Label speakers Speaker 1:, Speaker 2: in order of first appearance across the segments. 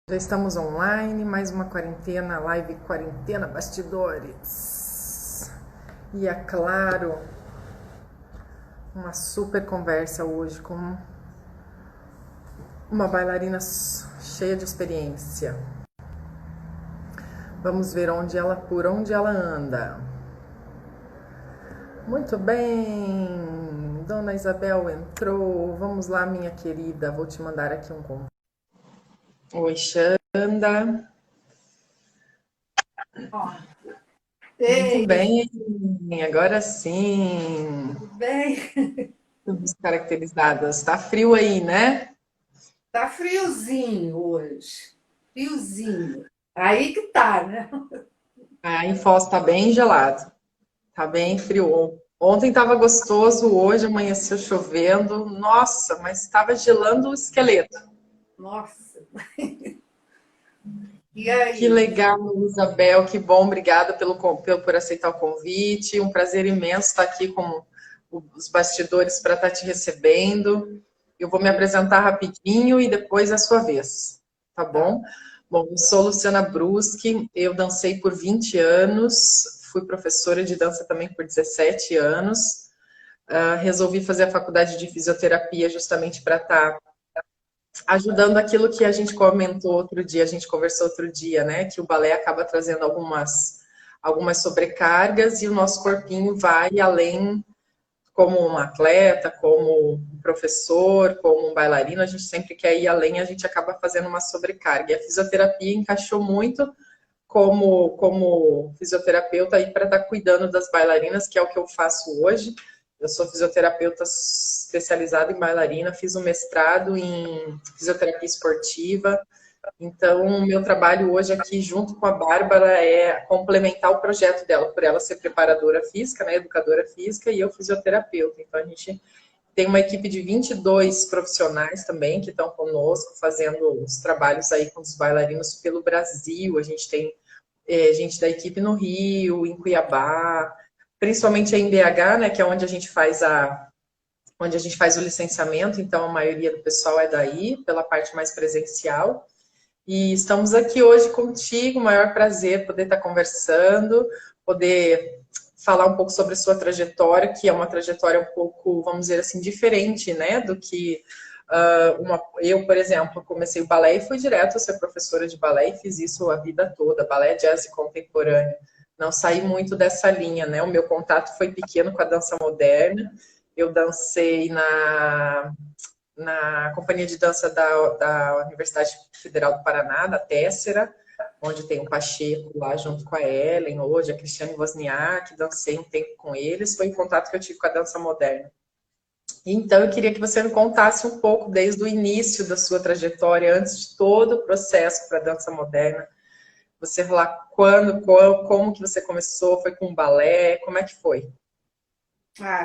Speaker 1: Já estamos online, mais uma quarentena, live Quarentena Bastidores. E é claro, uma super conversa hoje com uma bailarina cheia de experiência. Vamos ver por onde ela anda. Muito bem, Dona Isabel entrou. Vamos lá, minha querida, vou te mandar aqui um convite. Oi, Xanda. Muito
Speaker 2: Ei,
Speaker 1: bem, agora sim.
Speaker 2: tudo bem?
Speaker 1: Estamos caracterizadas. Tá frio aí, né?
Speaker 2: Tá friozinho hoje. Friozinho. Aí que tá, né?
Speaker 1: Ah, em Foz tá bem gelado. Tá bem frio. Ontem tava gostoso, hoje amanheceu chovendo. Nossa, mas estava gelando o esqueleto.
Speaker 2: Nossa. E
Speaker 1: Que
Speaker 2: aí?
Speaker 1: legal, Isabel, que bom. Obrigada por aceitar o convite. Um prazer imenso estar aqui com os bastidores para estar te recebendo. Eu vou me apresentar rapidinho e depois é a sua vez, tá
Speaker 2: Tá.
Speaker 1: bom? Bom, eu sou Luciana Bruschi, eu dancei por 20 anos, fui professora de dança também por 17 anos. Resolvi fazer a faculdade de fisioterapia justamente para estar ajudando aquilo que a gente comentou outro dia, a gente conversou outro dia, né? Que o balé acaba trazendo algumas sobrecargas e o nosso corpinho vai além, como um atleta, como um professor, como um bailarino, a gente sempre quer ir além, a gente acaba fazendo uma sobrecarga. E a fisioterapia encaixou muito como fisioterapeuta aí para estar cuidando das bailarinas, que é o que eu faço hoje. Eu sou fisioterapeuta especializada em bailarina, fiz um mestrado em fisioterapia esportiva. Então, o meu trabalho hoje aqui, junto com a Bárbara, é complementar o projeto dela, por ela ser preparadora física, né, educadora física, e eu fisioterapeuta. Então, a gente tem uma equipe de 22 profissionais também que estão conosco, fazendo os trabalhos aí com os bailarinos pelo Brasil. A gente tem gente da equipe no Rio, em Cuiabá, principalmente em BH, né, que é onde a gente faz o licenciamento, então a maioria do pessoal é daí, pela parte mais presencial. E estamos aqui hoje contigo, maior prazer poder estar conversando, poder falar um pouco sobre a sua trajetória, que é uma trajetória um pouco, vamos dizer assim, diferente, né, do que eu, por exemplo, comecei o balé e fui direto a ser professora de balé e fiz isso a vida toda, balé, jazz e contemporâneo. Não saí muito dessa linha, né? O meu contato foi pequeno com a dança moderna. Eu dancei na companhia de dança da Universidade Federal do Paraná, da Tessera, onde tem o Pacheco lá junto com a Ellen, hoje a Cristiane Wozniak, dancei um tempo com eles, foi o contato que eu tive com a dança moderna. Então, eu queria que você me contasse um pouco desde o início da sua trajetória, antes de todo o processo para a dança moderna. Você falar como que você começou, foi com balé, como é que foi?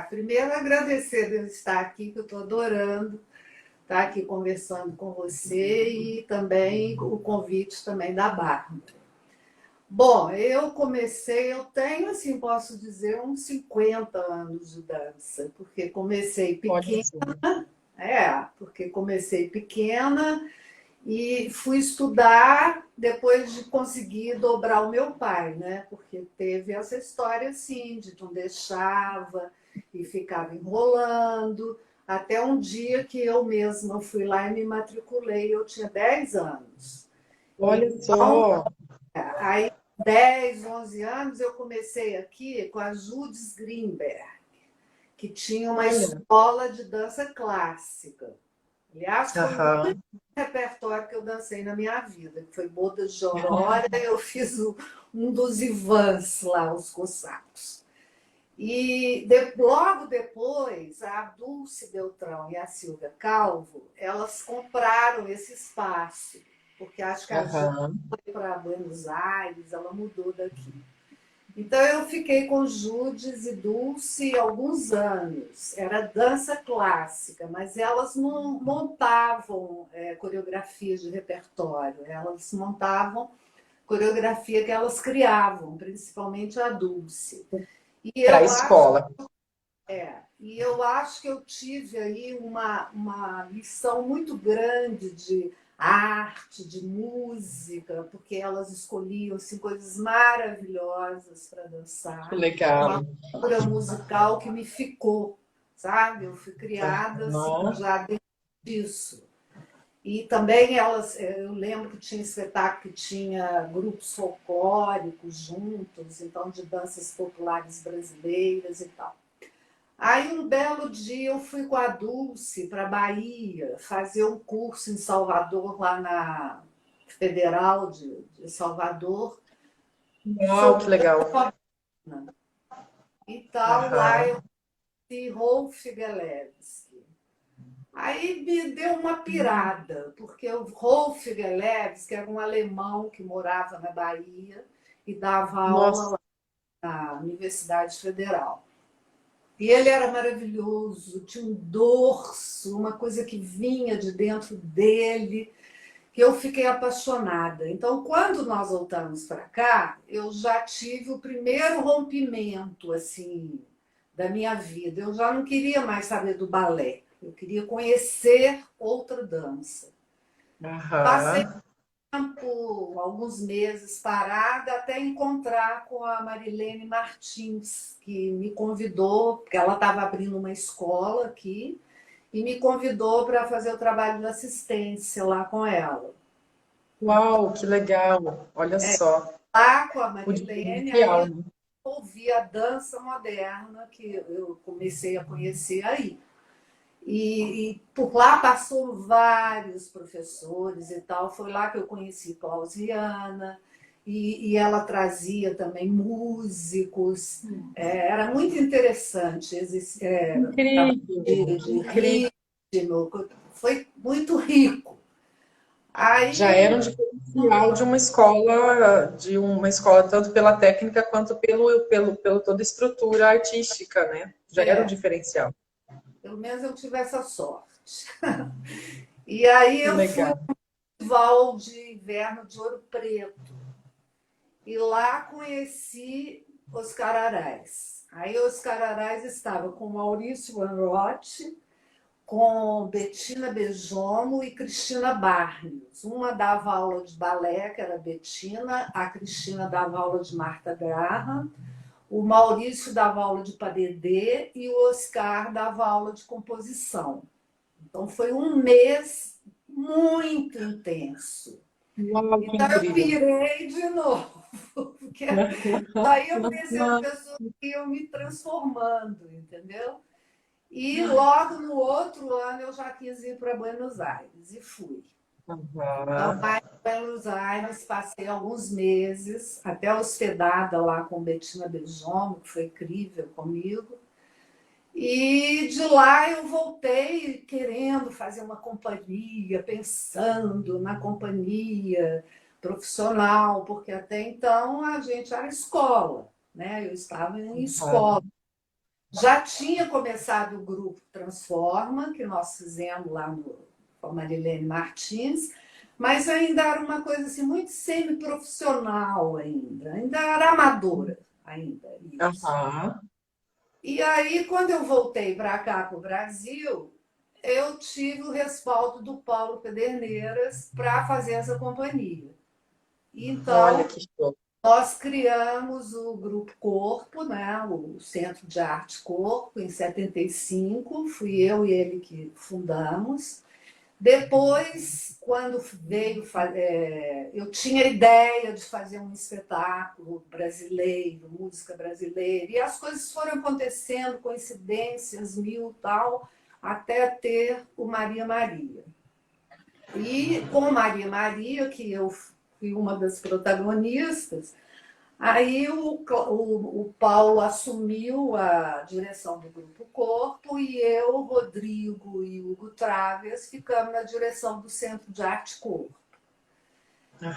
Speaker 2: Primeiro agradecer de eu estar aqui, que eu estou adorando estar aqui conversando com você e também o convite também da Bárbara. Bom, eu tenho, assim, posso dizer, uns 50 anos de dança, porque comecei
Speaker 1: Olha
Speaker 2: pequena,
Speaker 1: só.
Speaker 2: porque comecei pequena e fui estudar depois de conseguir dobrar o meu pai, né? Porque teve essa história assim, de não deixava e ficava enrolando, até um dia que eu mesma fui lá e me matriculei, eu tinha 10 anos.
Speaker 1: Olha
Speaker 2: Então,
Speaker 1: só.
Speaker 2: aí 10, 11 anos eu comecei aqui com a Judith Greenberg, que tinha uma
Speaker 1: Olha.
Speaker 2: escola de dança clássica. Aliás, foi o
Speaker 1: Aham.
Speaker 2: repertório que eu dancei na minha vida, que foi Bodas de Aurora, eu fiz um dos Ivans lá, os cossacos. E logo depois, a Dulce Beltrão e a Silvia Calvo, elas compraram esse espaço, porque acho que a Jana
Speaker 1: Aham.
Speaker 2: foi para Buenos Aires, ela mudou daqui. Então eu fiquei com Judes e Dulce alguns anos. Era dança clássica, mas elas não montavam coreografias de repertório. Elas montavam coreografia que elas criavam, principalmente a Dulce. E
Speaker 1: Para a
Speaker 2: eu acho,
Speaker 1: escola.
Speaker 2: e eu acho que eu tive aí uma lição muito grande de arte, de música, porque elas escolhiam assim, coisas maravilhosas para
Speaker 1: Que
Speaker 2: dançar. Uma
Speaker 1: legal.
Speaker 2: cultura musical que me ficou, sabe? Eu fui criada assim,
Speaker 1: Aham.
Speaker 2: já dentro disso. E também elas, eu lembro que tinha espetáculo que tinha grupos folclóricos juntos, então de danças populares brasileiras e tal. Aí um belo dia eu fui com a Dulce para a Bahia fazer um curso em Salvador, lá na Federal de Salvador,
Speaker 1: Uau, que
Speaker 2: sobre
Speaker 1: legal.
Speaker 2: dança e tal. Lá eu
Speaker 1: Aham.
Speaker 2: vi Rolf Gelewski. Aí me deu uma pirada, porque o Rolf Gelewski era um alemão que morava na Bahia e dava aula
Speaker 1: Nossa,
Speaker 2: lá na Universidade Federal. E ele era maravilhoso, tinha um dorso, uma coisa que vinha de dentro dele, que eu fiquei apaixonada. Então, quando nós voltamos para cá, eu já tive o primeiro rompimento assim da minha vida. Eu já não queria mais saber do balé. Eu queria conhecer outra dança. Passei
Speaker 1: aham.
Speaker 2: tempo, alguns meses parada, até encontrar com a Marilene Martins, que me convidou, porque ela estava abrindo uma escola aqui, e me convidou para fazer o trabalho de assistência lá com ela.
Speaker 1: Uau, que legal. Olha só.
Speaker 2: Lá com a
Speaker 1: O
Speaker 2: Marilene, aí
Speaker 1: diferencial,
Speaker 2: eu
Speaker 1: né?
Speaker 2: ouvi a dança moderna, que eu comecei a conhecer aí. E por lá passou vários professores e tal. Foi lá que eu conheci Clausiana, e ela trazia também músicos. Era muito interessante esse trabalho
Speaker 1: Incrível, que
Speaker 2: de
Speaker 1: incrível.
Speaker 2: ritmo, foi muito rico.
Speaker 1: Já
Speaker 2: Aí,
Speaker 1: era um diferencial de uma escola tanto pela técnica quanto pelo toda a estrutura artística, né? Já era um diferencial.
Speaker 2: pelo menos eu tive essa sorte. E aí
Speaker 1: Que
Speaker 2: eu fui
Speaker 1: legal.
Speaker 2: no Festival de Inverno de Ouro Preto. E lá conheci Oscar Arais. Aí Oscar Arais estava com Maurício Vanrotti, com Bettina Bejomo e Cristina Barrios. Uma dava aula de balé, que era a Bettina, a Cristina dava aula de Martha Graham, o Maurício dava aula de padedê e o Oscar dava aula de composição. Então foi um mês muito intenso.
Speaker 1: Uau, que
Speaker 2: Então eu
Speaker 1: incrível.
Speaker 2: pirei de novo, porque aí eu conhecendo pessoas que iam me transformando, entendeu? E logo no outro ano eu já quis ir para Buenos Aires e fui. Então,
Speaker 1: Aham.
Speaker 2: lá em Buenos Aires, passei alguns meses, até hospedada lá com Bettina Beljomo, que foi incrível comigo. E de lá eu voltei querendo fazer uma companhia, pensando na companhia profissional, porque até então a gente era escola, né? Eu estava em escola.
Speaker 1: Aham.
Speaker 2: Já tinha começado o grupo Transforma, que nós fizemos lá com a Marilene Martins, mas ainda era uma coisa assim, muito semi-profissional ainda era amadora ainda isso.
Speaker 1: Aham.
Speaker 2: E aí, quando eu voltei para cá, para o Brasil, eu tive o respaldo do Paulo Pederneiras para fazer essa companhia.
Speaker 1: Olha
Speaker 2: Então,
Speaker 1: que show.
Speaker 2: nós criamos o Grupo Corpo, né, o Centro de Arte Corpo, em 75. Fui eu e ele que fundamos. Depois, quando veio, eu tinha a ideia de fazer um espetáculo brasileiro, música brasileira, e as coisas foram acontecendo, coincidências mil tal, até ter o Maria Maria. E com Maria Maria, que eu fui uma das protagonistas, aí o Paulo assumiu a direção do Grupo Corpo e eu, Rodrigo e Hugo Traves ficamos na direção do Centro de Arte Corpo.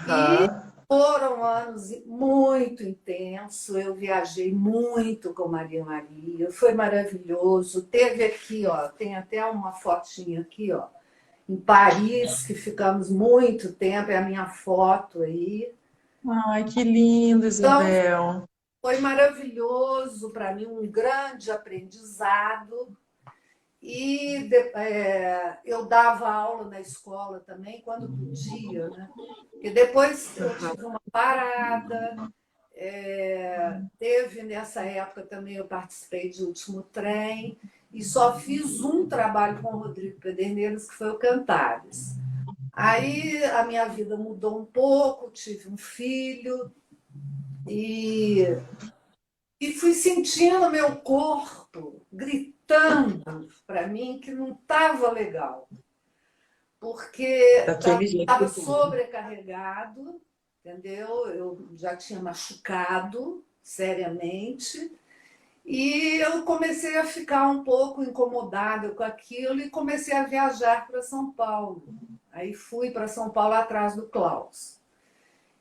Speaker 2: E
Speaker 1: Aham.
Speaker 2: foram anos muito intensos, eu viajei muito com Maria Maria, foi maravilhoso. Teve aqui, ó, tem até uma fotinha aqui, ó, em Paris, que ficamos muito tempo, é a minha foto aí.
Speaker 1: Ai, que lindo,
Speaker 2: Então,
Speaker 1: Isabel.
Speaker 2: foi maravilhoso para mim, um grande aprendizado. Eu dava aula na escola também, quando podia, né? E depois eu tive uma parada. Teve nessa época também, eu participei de Último Trem, e só fiz um trabalho com o Rodrigo Pederneiras, que foi o Cantares. Aí a minha vida mudou um pouco, tive um filho, e fui sentindo meu corpo gritando para mim que não estava legal, porque
Speaker 1: Daquele jeito
Speaker 2: estava
Speaker 1: que tu...
Speaker 2: sobrecarregado, entendeu? Eu já tinha machucado seriamente e eu comecei a ficar um pouco incomodada com aquilo e comecei a viajar para São Paulo. Aí fui para São Paulo atrás do Klaus.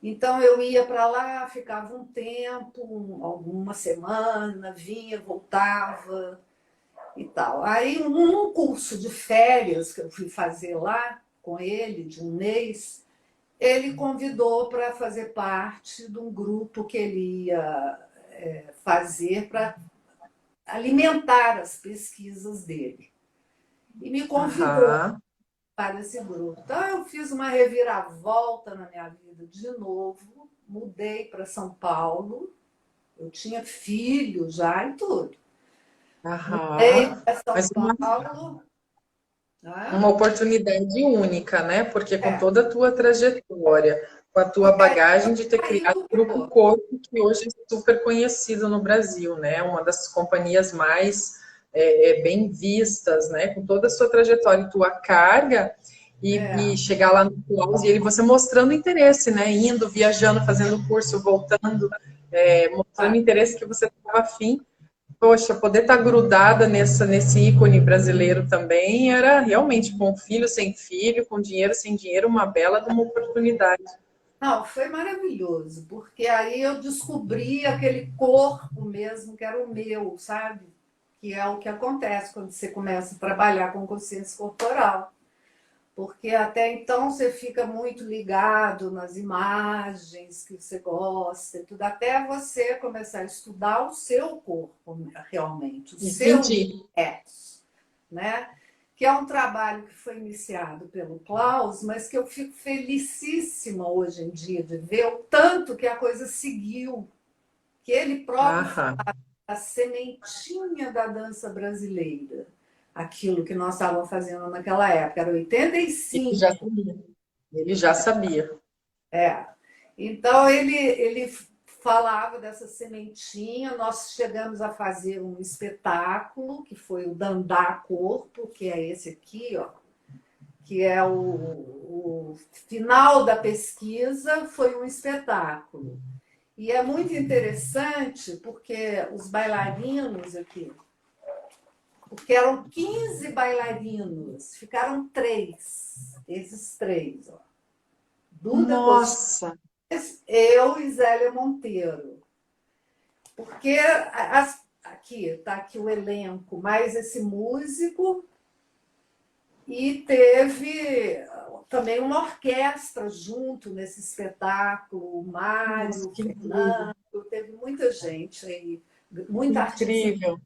Speaker 2: Então eu ia para lá, ficava um tempo, alguma semana, vinha, voltava e tal. Aí, num curso de férias que eu fui fazer lá com ele, de um mês, ele convidou para fazer parte de um grupo que ele ia fazer para alimentar as pesquisas dele. E me convidou
Speaker 1: Aham.
Speaker 2: para esse grupo. Então, eu fiz uma reviravolta na minha vida de novo, mudei para São Paulo, eu tinha filho já e tudo. Mudei
Speaker 1: Aham.
Speaker 2: para São
Speaker 1: Mas
Speaker 2: Paulo.
Speaker 1: uma oportunidade única, né? Porque com
Speaker 2: É,
Speaker 1: toda a tua trajetória, com a tua
Speaker 2: porque aí
Speaker 1: bagagem de ter
Speaker 2: saí
Speaker 1: criado
Speaker 2: do
Speaker 1: o Grupo
Speaker 2: corpo.
Speaker 1: Corpo, que hoje é super conhecido no Brasil, né? Uma das companhias mais bem vistas, né? Com toda a sua trajetória e tua carga,
Speaker 2: É.
Speaker 1: e chegar lá no Klaus e ele você mostrando interesse, né? Indo, viajando, fazendo curso, voltando, mostrando interesse que você estava afim. Poxa, poder estar grudada nesse ícone brasileiro também era realmente, com filho, sem filho, com dinheiro, sem dinheiro, uma bela de uma oportunidade.
Speaker 2: Não, foi maravilhoso, porque aí eu descobri aquele corpo mesmo que era o meu, sabe? Que é o que acontece quando você começa a trabalhar com consciência corporal. Porque até então você fica muito ligado nas imagens que você gosta e tudo, até você começar a estudar o seu corpo realmente, o
Speaker 1: E
Speaker 2: seu
Speaker 1: sentir.
Speaker 2: universo, né? Que é um trabalho que foi iniciado pelo Klaus, mas que eu fico felicíssima hoje em dia de ver o tanto que a coisa seguiu, que ele próprio
Speaker 1: Aham.
Speaker 2: a sementinha da dança brasileira, aquilo que nós estávamos fazendo naquela época, era
Speaker 1: Ele
Speaker 2: 85.
Speaker 1: já sabia. Ele já sabia.
Speaker 2: É. Então ele falava dessa sementinha, nós chegamos a fazer um espetáculo, que foi o Dandá Corpo, que é esse aqui, ó, que é o final da pesquisa, foi um espetáculo. E é muito interessante porque os bailarinos aqui, porque eram 15 bailarinos, ficaram três, esses três, ó. Duda Costa,
Speaker 1: Nossa,
Speaker 2: eu e Zélia Monteiro. Porque aqui está aqui o elenco, mais esse músico, e teve também uma orquestra junto nesse espetáculo, o
Speaker 1: nossa,
Speaker 2: Mário, o
Speaker 1: que incrível.
Speaker 2: Fernando, teve muita gente aí, muita artista.
Speaker 1: Incrível.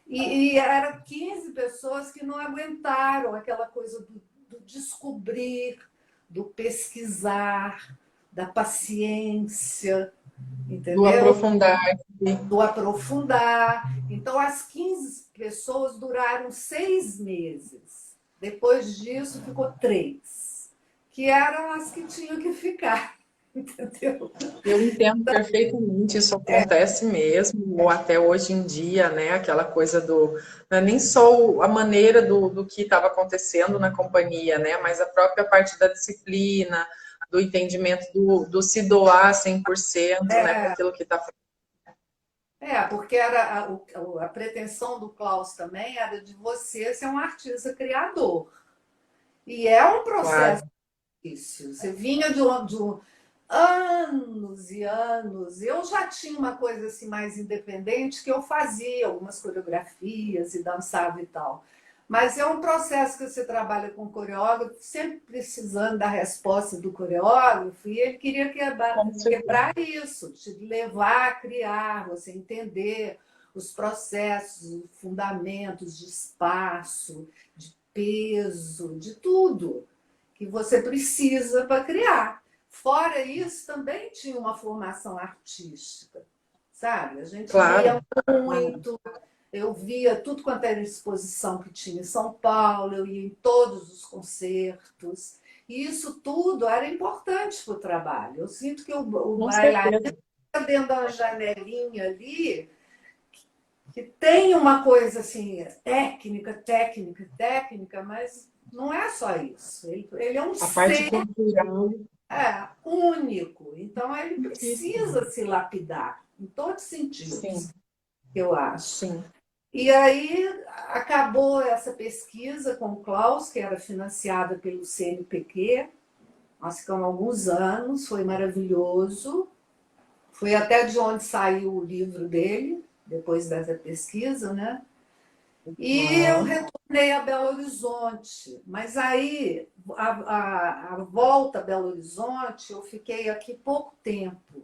Speaker 2: E eram 15 pessoas que não aguentaram aquela coisa do descobrir, do pesquisar, da paciência,
Speaker 1: Do
Speaker 2: entendeu?
Speaker 1: aprofundar.
Speaker 2: Do aprofundar. Então, as 15 pessoas duraram 6 meses. Depois disso, ficou 3, que eram as que tinham que ficar, entendeu?
Speaker 1: Eu entendo perfeitamente, isso acontece mesmo, ou até hoje em dia, né? Aquela coisa do. Não é nem só a maneira do que estava acontecendo na companhia, né? Mas a própria parte da disciplina, do entendimento do se doar 100%, né? Para
Speaker 2: É,
Speaker 1: aquilo que está fazendo.
Speaker 2: porque era a pretensão do Klaus também era de você ser um artista criador. E é um processo
Speaker 1: Claro.
Speaker 2: difícil. Você vinha de anos e anos. Eu já tinha uma coisa assim mais independente que eu fazia algumas coreografias e dançava e tal. Mas é um processo que você trabalha com o coreógrafo, sempre precisando da resposta do coreógrafo, e ele queria
Speaker 1: Com certeza.
Speaker 2: quebrar isso, te levar a criar, você entender os processos, os fundamentos de espaço, de peso, de tudo que você precisa para criar. Fora isso, também tinha uma formação artística, sabe? A gente lia muito, eu via tudo quanto era exposição que tinha em São Paulo, eu ia em todos os concertos, e isso tudo era importante para o trabalho. Eu sinto que o bailarino está dentro da janelinha ali, que tem uma coisa assim, técnica, mas não é só isso. Ele é um
Speaker 1: ser parte cultural
Speaker 2: único. Então, ele precisa se lapidar, em todos os sentidos,
Speaker 1: sim,
Speaker 2: eu acho.
Speaker 1: sim.
Speaker 2: E aí, acabou essa pesquisa com o Klaus, que era financiada pelo CNPq. Nós ficamos alguns anos, foi maravilhoso. Foi até de onde saiu o livro dele, depois dessa pesquisa, né? E eu retornei a Belo Horizonte. Mas aí, a volta a Belo Horizonte, eu fiquei aqui pouco tempo.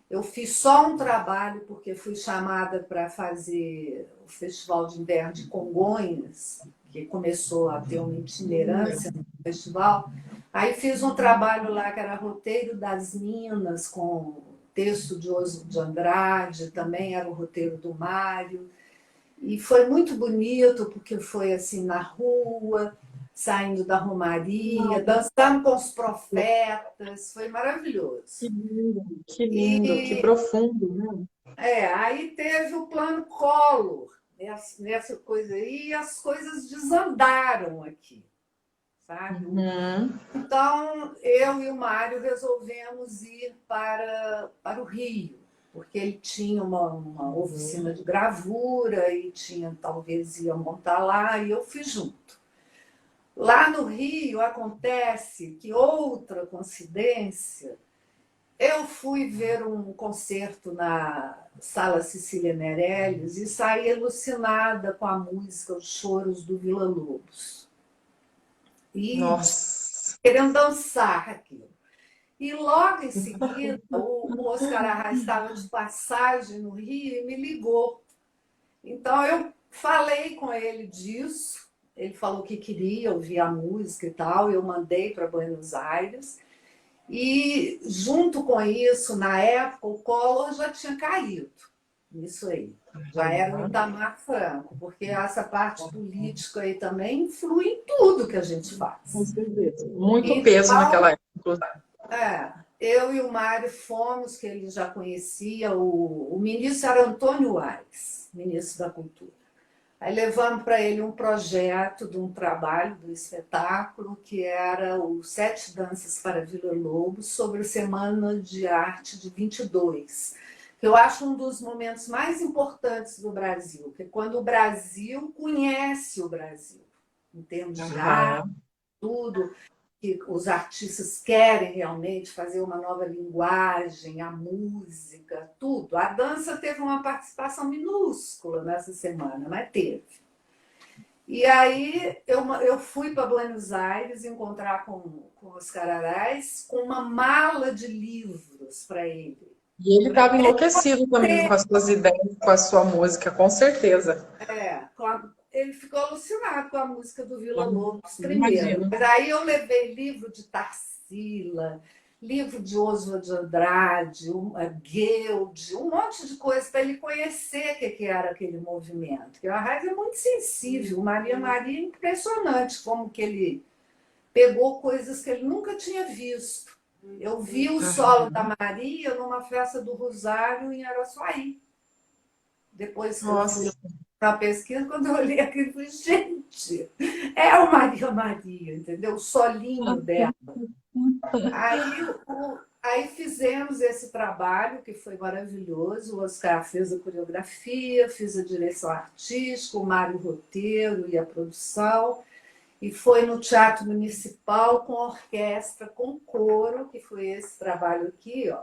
Speaker 2: Eu fiz só um trabalho, porque fui chamada para fazer o Festival de Inverno de Congonhas, que começou a ter uma itinerância no festival. Aí fiz um trabalho lá que era Roteiro das Minas, com texto de Oswald de Andrade, também era o roteiro do Mário. E foi muito bonito, porque foi assim na rua, saindo da Romaria, dançando com os profetas, foi maravilhoso.
Speaker 1: Que lindo, que profundo, né?
Speaker 2: Aí teve o plano Collor, nessa coisa aí, e as coisas desandaram aqui, sabe? Então, eu e o Mário resolvemos ir para o Rio, porque ele tinha uma oficina de gravura e talvez ia montar lá, e eu fui junto. Lá no Rio acontece que outra coincidência, eu fui ver um concerto na Sala Cecília Meirelles e saí alucinada com a música Os Choros do Villa-Lobos. E querendo dançar aquilo. E logo em seguida, o Oscar Arraes estava de passagem no Rio e me ligou. Então, eu falei com ele disso. Ele falou que queria ouvir a música e tal. Eu mandei para Buenos Aires. E, junto com isso, na época, o Collor já tinha caído. Isso aí. Já era o Itamar Franco, porque essa parte política aí também influi em tudo que a gente faz.
Speaker 1: Com certeza. Muito peso naquela época.
Speaker 2: Eu e o Mário fomos, que ele já conhecia, o ministro era Antônio Aires, ministro da Cultura. Aí levamos para ele um projeto de um trabalho, do espetáculo, que era o Sete Danças para Villa-Lobos, sobre a Semana de Arte de 22, que eu acho um dos momentos mais importantes do Brasil, que é quando o Brasil conhece o Brasil, em termos de arte, tudo, que os artistas querem realmente fazer uma nova linguagem, a música, tudo. A dança teve uma participação minúscula nessa semana, mas teve. E aí eu fui para Buenos Aires encontrar com o Oscar Arraes com uma mala de livros para ele.
Speaker 1: E ele estava enlouquecido também com as suas ideias, com a sua música, com certeza.
Speaker 2: Ele ficou alucinado com a música do Villa-Lobos primeiro. Mas aí eu levei livro de Tarsila, livro de Oswald de Andrade, Guilde, um monte de coisa para ele conhecer o que era aquele movimento. Porque o Arraes é muito sensível. Maria é impressionante como que ele pegou coisas que ele nunca tinha visto. Eu vi o solo da Maria numa festa do Rosário em Araçuaí. Depois que eu fui na pesquisa, quando eu olhei aquilo, eu falei, gente, é o Maria, entendeu? O solinho dela. Aí fizemos esse trabalho, que foi maravilhoso. O Oscar fez a coreografia, fiz a direção artística, o Mário o roteiro e a produção. E foi no Teatro Municipal com orquestra, com coro, que foi esse trabalho aqui, ó.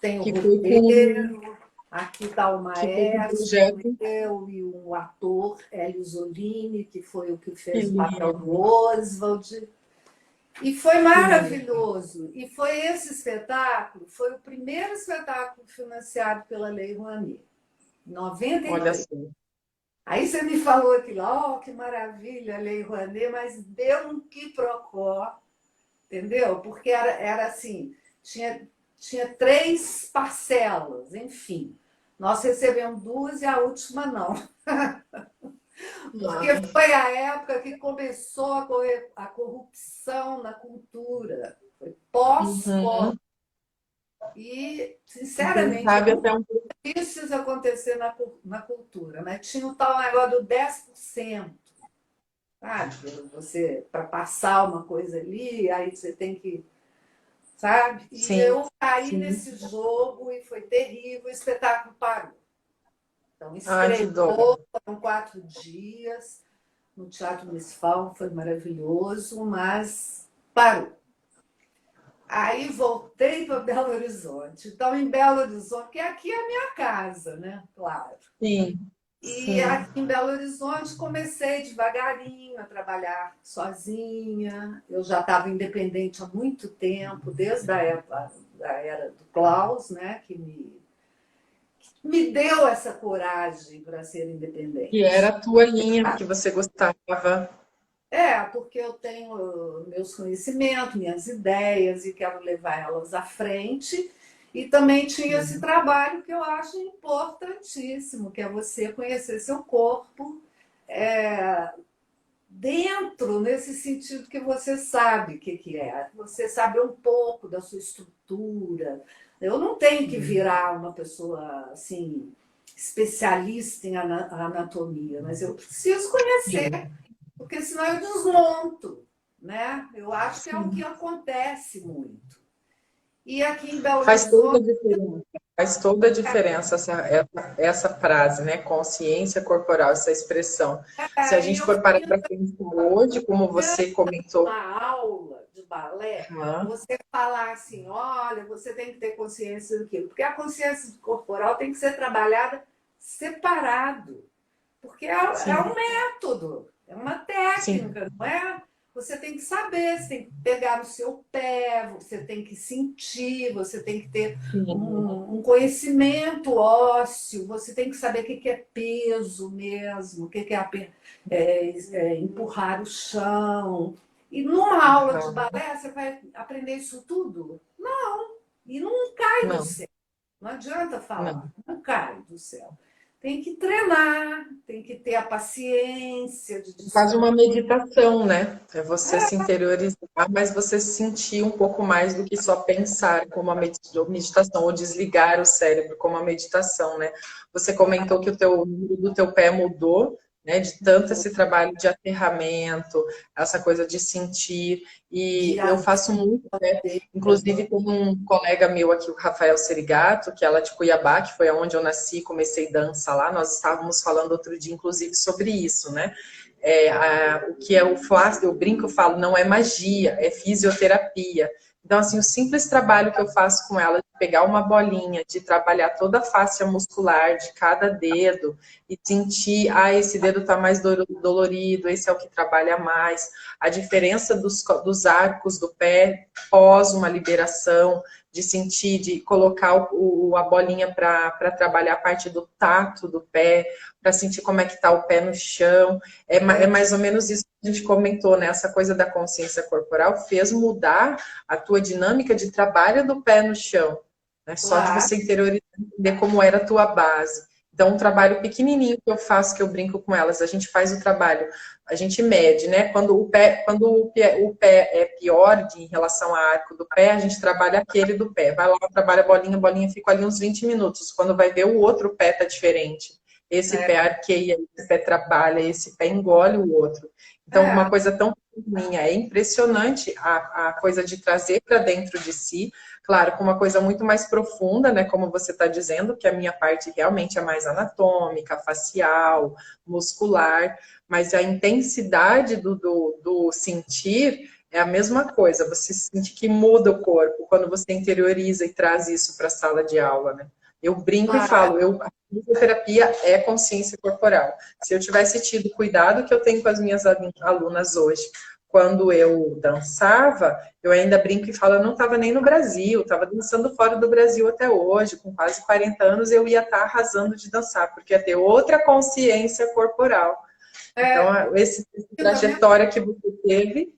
Speaker 2: Tem o roteiro, aqui está o maestro, eu e o ator Hélio Zolini, que foi o que fez o papel do Oswald. E foi maravilhoso. E foi esse espetáculo, foi o primeiro espetáculo financiado pela Lei Rouanet, em
Speaker 1: Olha
Speaker 2: 93.
Speaker 1: só.
Speaker 2: Aí você me falou aquilo, ó, que maravilha a Lei Rouanet, mas deu um quiprocó, entendeu? Porque era assim, tinha 3 parcelas, enfim. Nós recebemos 2 e a última não. Porque
Speaker 1: Ah,
Speaker 2: foi a época que começou a corrupção na cultura. Foi pós-Collor.
Speaker 1: uhum.
Speaker 2: E,
Speaker 1: Quem
Speaker 2: sinceramente, eu
Speaker 1: sabe
Speaker 2: não
Speaker 1: até um
Speaker 2: quis isso acontecer na cultura, mas tinha o tal negócio do 10%, sabe? Você, para passar uma coisa ali, aí você tem que, sabe? E
Speaker 1: sim,
Speaker 2: eu caí
Speaker 1: sim.
Speaker 2: nesse jogo e foi terrível, o espetáculo parou. Então,
Speaker 1: Ai, que
Speaker 2: estreou,
Speaker 1: dó.
Speaker 2: foram 4 dias no Teatro Municipal, foi maravilhoso, mas parou. Aí voltei para Belo Horizonte. Então, em Belo Horizonte, que aqui é a minha casa, né? Claro.
Speaker 1: Sim,
Speaker 2: E
Speaker 1: sim.
Speaker 2: aqui em Belo Horizonte comecei devagarinho a trabalhar sozinha. Eu já estava independente há muito tempo, desde a época da era do Klaus, né? Que me deu essa coragem para ser
Speaker 1: Que era
Speaker 2: independente.
Speaker 1: a tua linha que você gostava.
Speaker 2: Porque eu tenho meus conhecimentos, minhas ideias e quero levar elas à frente. E também tinha esse
Speaker 1: Sim,
Speaker 2: trabalho que eu acho importantíssimo, que é você conhecer seu corpo dentro, nesse sentido que você sabe o que é. Você sabe um pouco da sua estrutura. Eu não tenho que
Speaker 1: sim,
Speaker 2: virar uma pessoa assim especialista em anatomia, mas eu preciso conhecer
Speaker 1: sim,
Speaker 2: porque senão eu desmonto, né? Eu acho que é o que
Speaker 1: sim.
Speaker 2: acontece muito. E aqui em Belo
Speaker 1: Faz toda
Speaker 2: Horizonte,
Speaker 1: a diferença. Faz toda a diferença essa frase, né? Consciência corporal, essa expressão. Se a
Speaker 2: e
Speaker 1: gente
Speaker 2: eu
Speaker 1: for parar
Speaker 2: fiz
Speaker 1: para pensar hoje, como você comentou,
Speaker 2: uma aula de balé,
Speaker 1: ah,
Speaker 2: você falar assim, olha, você tem que ter consciência do quê? Porque a consciência corporal tem que ser trabalhada separado, porque é um
Speaker 1: sim,
Speaker 2: método, é uma
Speaker 1: sim,
Speaker 2: técnica, não é? Você tem que saber, você tem que pegar no seu pé, você tem que sentir, você tem que ter
Speaker 1: sim.
Speaker 2: um conhecimento ósseo, você tem que saber o que é peso mesmo, o que empurrar o chão. E numa aula de
Speaker 1: Aham.
Speaker 2: balé, você vai aprender isso tudo? Não, e não cai do
Speaker 1: Não,
Speaker 2: céu. Não adianta falar,
Speaker 1: não.
Speaker 2: não cai do céu. Tem que treinar, tem que ter a paciência de
Speaker 1: Quase
Speaker 2: descobrir.
Speaker 1: uma meditação, né? É você se interiorizar, mas você sentir um pouco mais do que só pensar como a meditação, ou desligar o cérebro como a meditação, né? Você comentou que o número do teu pé mudou, né? De tanto esse trabalho de aterramento, essa coisa de sentir,
Speaker 2: De
Speaker 1: e eu faço muito, né? Inclusive, tem um colega meu aqui, o Rafael Serigato, que é lá de Cuiabá, que foi onde eu nasci, comecei dança lá. Nós estávamos falando outro dia, inclusive, sobre isso, né? O que é o flácido, eu brinco, eu falo, não é magia, é fisioterapia. Então, assim, o simples trabalho que eu faço com ela, de pegar uma bolinha, de trabalhar toda a face muscular de cada dedo e sentir, esse dedo está mais dolorido, esse é o que trabalha mais. A diferença dos arcos do pé pós uma liberação, de sentir, de colocar a bolinha para trabalhar a parte do tato do pé, para sentir como é que está o pé no chão. É mais ou menos isso que a gente comentou, né? Essa coisa da consciência corporal fez mudar a tua dinâmica de trabalho do pé no chão, né? Só de
Speaker 2: Claro,
Speaker 1: você interiorizar, entender como era a tua base. Então, um trabalho pequenininho que eu faço, que eu brinco com elas, a gente faz o trabalho, a gente mede, né? Quando o pé é pior em relação ao arco do pé, a gente trabalha aquele do pé. Vai lá, trabalha a bolinha fica ali uns 20 minutos. Quando vai ver, o outro pé tá diferente. Esse pé arqueia, esse pé trabalha, esse pé engole o outro. Então, uma
Speaker 2: é,
Speaker 1: coisa tão pequenininha, é impressionante a coisa de trazer para dentro de si, claro, com uma coisa muito mais profunda, né, como você está dizendo, que a minha parte realmente é mais anatômica, facial, muscular, mas a intensidade do sentir é a mesma coisa, você sente que muda o corpo quando você interioriza e traz isso para a sala de aula, né? Eu brinco e
Speaker 2: claro.
Speaker 1: falo, a fisioterapia é consciência corporal. Se eu tivesse tido o cuidado que eu tenho com as minhas alunas hoje, quando eu dançava, eu ainda brinco e falo, eu não estava nem no Brasil, estava dançando fora do Brasil até hoje, com quase 40 anos eu ia estar arrasando de dançar, porque ia ter outra consciência corporal. Então, essa trajetória que você teve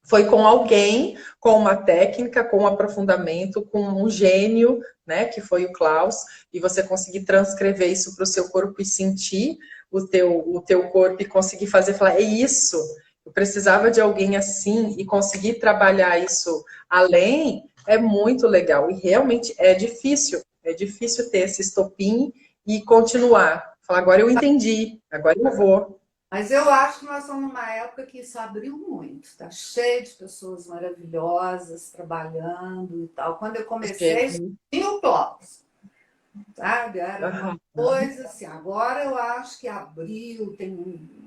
Speaker 1: foi com alguém, com uma técnica, com um aprofundamento, com um gênio, né, que foi o Klaus, e você conseguir transcrever isso para o seu corpo e sentir o teu corpo e conseguir fazer, falar, é isso, eu precisava de alguém assim e conseguir trabalhar isso além, é muito legal. E realmente é difícil ter esse estopim e continuar. Falar, agora eu entendi, agora eu vou.
Speaker 2: Mas eu acho que nós estamos numa época que isso abriu muito. Está cheio de pessoas maravilhosas trabalhando e tal. Quando eu comecei, tinha o Klaus, sabe? Era uma coisa assim. Agora eu acho que abriu, tem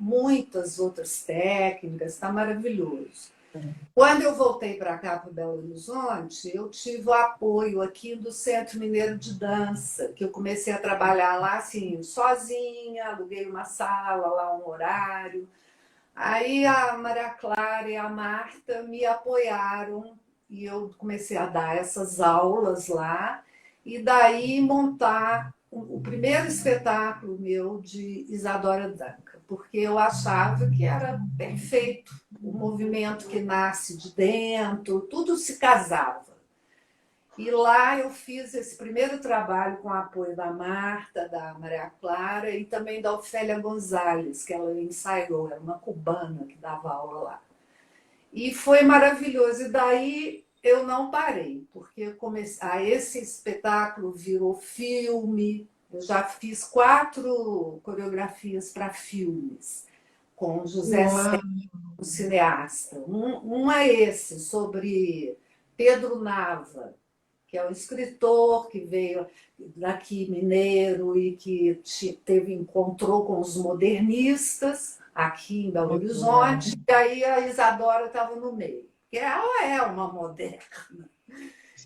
Speaker 2: muitas outras técnicas, está maravilhoso. Quando eu voltei para cá, para Belo Horizonte, eu tive o apoio aqui do Centro Mineiro de Dança, que eu comecei a trabalhar lá assim, sozinha, aluguei uma sala lá, um horário. Aí a Maria Clara e a Marta me apoiaram e eu comecei a dar essas aulas lá e daí montar o primeiro espetáculo meu de Isadora Duncan, porque eu achava que era perfeito, o movimento que nasce de dentro, tudo se casava. E lá eu fiz esse primeiro trabalho com o apoio da Marta, da Maria Clara e também da Ofélia Gonzalez, que ela ensaiou, era uma cubana que dava aula lá. E foi maravilhoso. E daí eu não parei, porque esse espetáculo virou filme. Eu já fiz 4 coreografias para filmes, com José Sérgio, o cineasta. Um é esse, sobre Pedro Nava, que é um escritor que veio daqui, mineiro, e que encontrou com os modernistas aqui em Belo Horizonte, e aí a Isadora estava no meio, porque ela é uma moderna.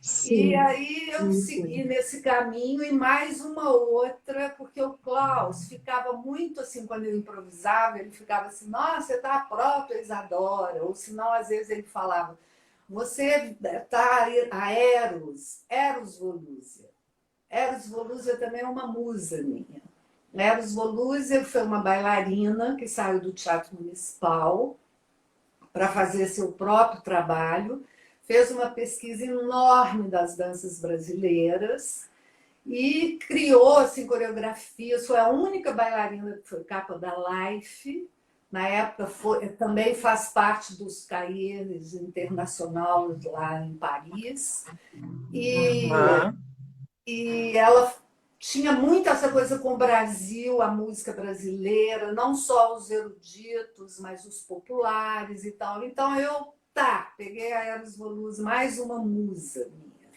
Speaker 2: Sim, e aí eu segui nesse caminho e mais uma outra, porque o Klaus ficava muito assim, quando eu improvisava, ele ficava assim, nossa, você está a própria Isadora, ou senão às vezes ele falava, você está a Eros Volúzia. Eros Volúzia também é uma musa minha. Eros Volúzia foi uma bailarina que saiu do Teatro Municipal para fazer seu próprio trabalho, fez uma pesquisa enorme das danças brasileiras e criou assim, coreografias. Foi a única bailarina que foi capa da Life. Na época também faz parte dos cahiers internacionais lá em Paris. E ela tinha muito essa coisa com o Brasil, a música brasileira, não só os eruditos, mas os populares e tal. Então eu peguei a Eros Volúzia, mais uma musa minha.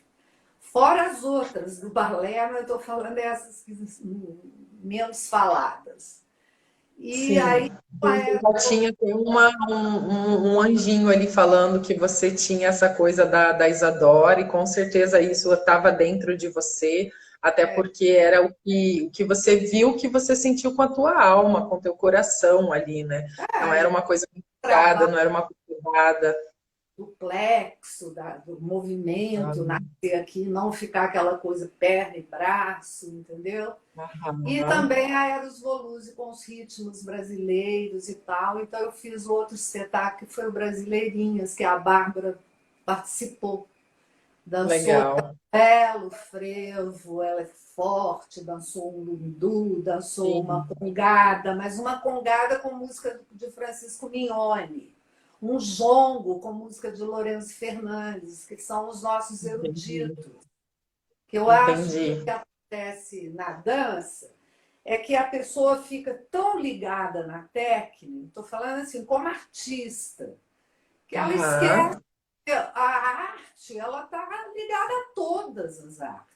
Speaker 2: Fora as outras do balé, mas eu estou falando dessas menos faladas. E sim, aí
Speaker 1: já tinha um anjinho ali falando que você tinha essa coisa da Isadora, e com certeza isso estava dentro de você, até porque era o que você viu, que você sentiu com a tua alma, com o teu coração ali, né? Não era uma coisa complicada, não era uma coisa errada.
Speaker 2: Do plexo, do movimento, nascer aqui, não ficar aquela coisa perna e braço, entendeu? E também a Eros Volúzia com os ritmos brasileiros e tal. Então eu fiz outro espetáculo que foi o Brasileirinhas, que a Bárbara participou. Dançou belo frevo, ela é forte, dançou um lundu, dançou uma congada, mas uma congada com música de Francisco Mignone. Um jongo com música de Lourenço Fernandes, que são os nossos eruditos. Que eu acho que o que acontece na dança é que a pessoa fica tão ligada na técnica, estou falando assim, como artista, que ela esquece que a arte, ela está ligada a todas as artes.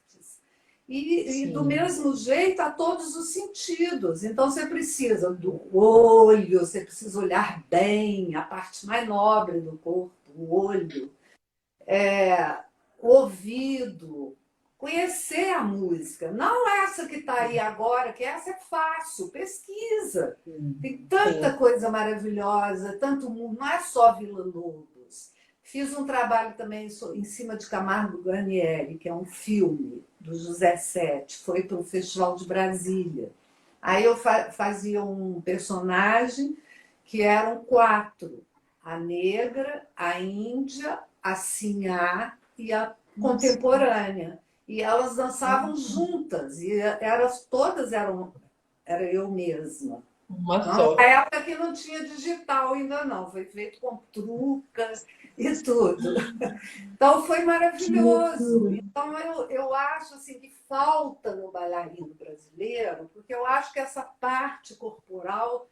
Speaker 2: E do mesmo jeito a todos os sentidos. Então você precisa do olho, você precisa olhar bem, a parte mais nobre do corpo, o olho, o ouvido, conhecer a música. Não essa que está aí agora, que essa é fácil, pesquisa. Tem tanta
Speaker 1: sim.
Speaker 2: coisa maravilhosa, tanto mundo, não é só Vila Lobos. Fiz um trabalho também em cima de Camargo Guarnieri, que é um filme do José Sete, foi para o Festival de Brasília. Aí eu fazia um personagem que eram quatro: a negra, a índia, a sinhá e a
Speaker 1: Nossa.
Speaker 2: contemporânea. E elas dançavam juntas, e todas era eu mesma.
Speaker 1: Uma
Speaker 2: Não, na
Speaker 1: só.
Speaker 2: época que não tinha digital ainda não, foi feito com truca e tudo. Então foi
Speaker 1: Que
Speaker 2: maravilhoso.
Speaker 1: loucura.
Speaker 2: Então eu acho assim que falta no bailarino brasileiro, porque eu acho que essa parte corporal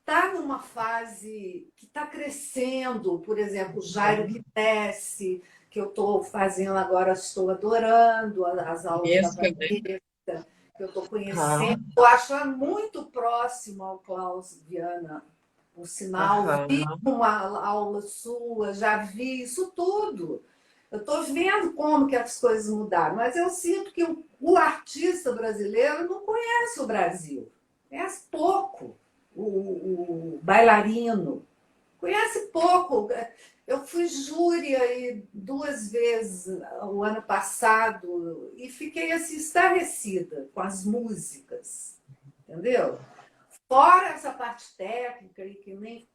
Speaker 2: está numa fase que está crescendo. Por exemplo, o Jairo que desce, que eu estou fazendo agora, estou adorando as aulas da
Speaker 1: Mesca, né?
Speaker 2: Vanessa, que eu estou conhecendo.
Speaker 1: Tá.
Speaker 2: Eu acho muito próximo ao Klaus Viana. Por sinal, vi
Speaker 1: Aham.
Speaker 2: uma aula sua, já vi isso tudo. Eu estou vendo como que as coisas mudaram, mas eu sinto que o artista brasileiro não conhece o Brasil. Conhece pouco o bailarino. Conhece pouco. Eu fui júri aí 2 vezes o ano passado e fiquei assim estarrecida com as músicas, entendeu? Fora essa parte técnica aí que nem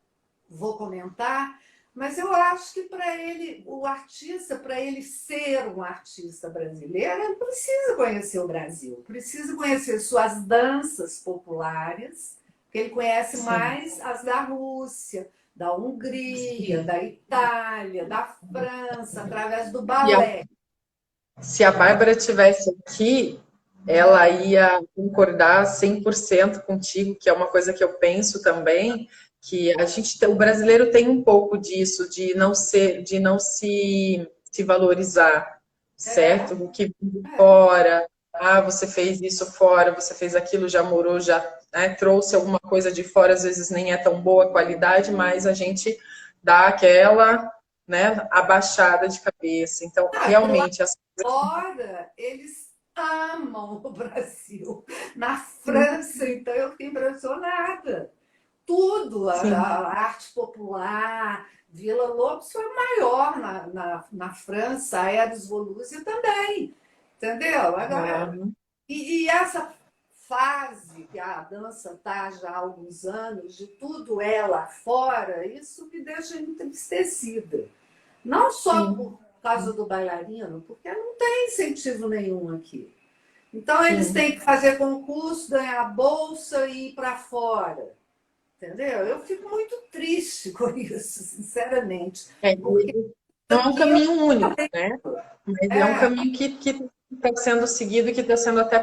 Speaker 2: vou comentar, mas eu acho que para ele, o artista, para ele ser um artista brasileiro, ele precisa conhecer o Brasil, precisa conhecer suas danças populares, que ele conhece
Speaker 1: Sim.
Speaker 2: mais as da Rússia, da Hungria,
Speaker 1: Sim.
Speaker 2: da Itália, da França, através do
Speaker 1: E
Speaker 2: balé.
Speaker 1: se a Bárbara tivesse aqui, ela ia concordar 100% contigo, que é uma coisa que eu penso também, que o brasileiro tem um pouco disso, de não ser, de não se valorizar,
Speaker 2: É,
Speaker 1: certo? O que vem de
Speaker 2: é,
Speaker 1: fora, você fez isso fora, você fez aquilo, já morou, já, né, trouxe alguma coisa de fora, às vezes nem é tão boa qualidade, mas a gente dá aquela, né, abaixada de cabeça. Então, realmente, as
Speaker 2: fora, eles amam o Brasil. Na França, então, eu fiquei impressionada. Tudo,
Speaker 1: sim,
Speaker 2: a arte popular, Vila Lobos foi maior na França, a Aéreos Volusia também, entendeu?
Speaker 1: é,
Speaker 2: E essa fase que a dança está já há alguns anos, de tudo é lá fora, isso me deixa entristecida. Não só
Speaker 1: sim,
Speaker 2: por causa do bailarino, porque não tem incentivo nenhum aqui. Então, eles
Speaker 1: sim.
Speaker 2: têm que fazer concurso, ganhar bolsa e ir para fora. Entendeu? Eu fico muito triste com isso, sinceramente.
Speaker 1: É,
Speaker 2: Porque
Speaker 1: não é um
Speaker 2: aqui eu
Speaker 1: caminho único, né? Mas é um
Speaker 2: é,
Speaker 1: caminho que está sendo seguido e que está sendo até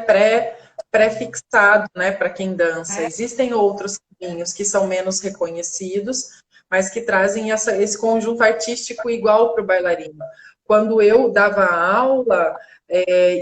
Speaker 1: pré-fixado, né, para quem dança.
Speaker 2: é,
Speaker 1: Existem outros caminhos que são menos reconhecidos, mas que trazem esse conjunto artístico igual para o bailarino. Quando eu dava aula,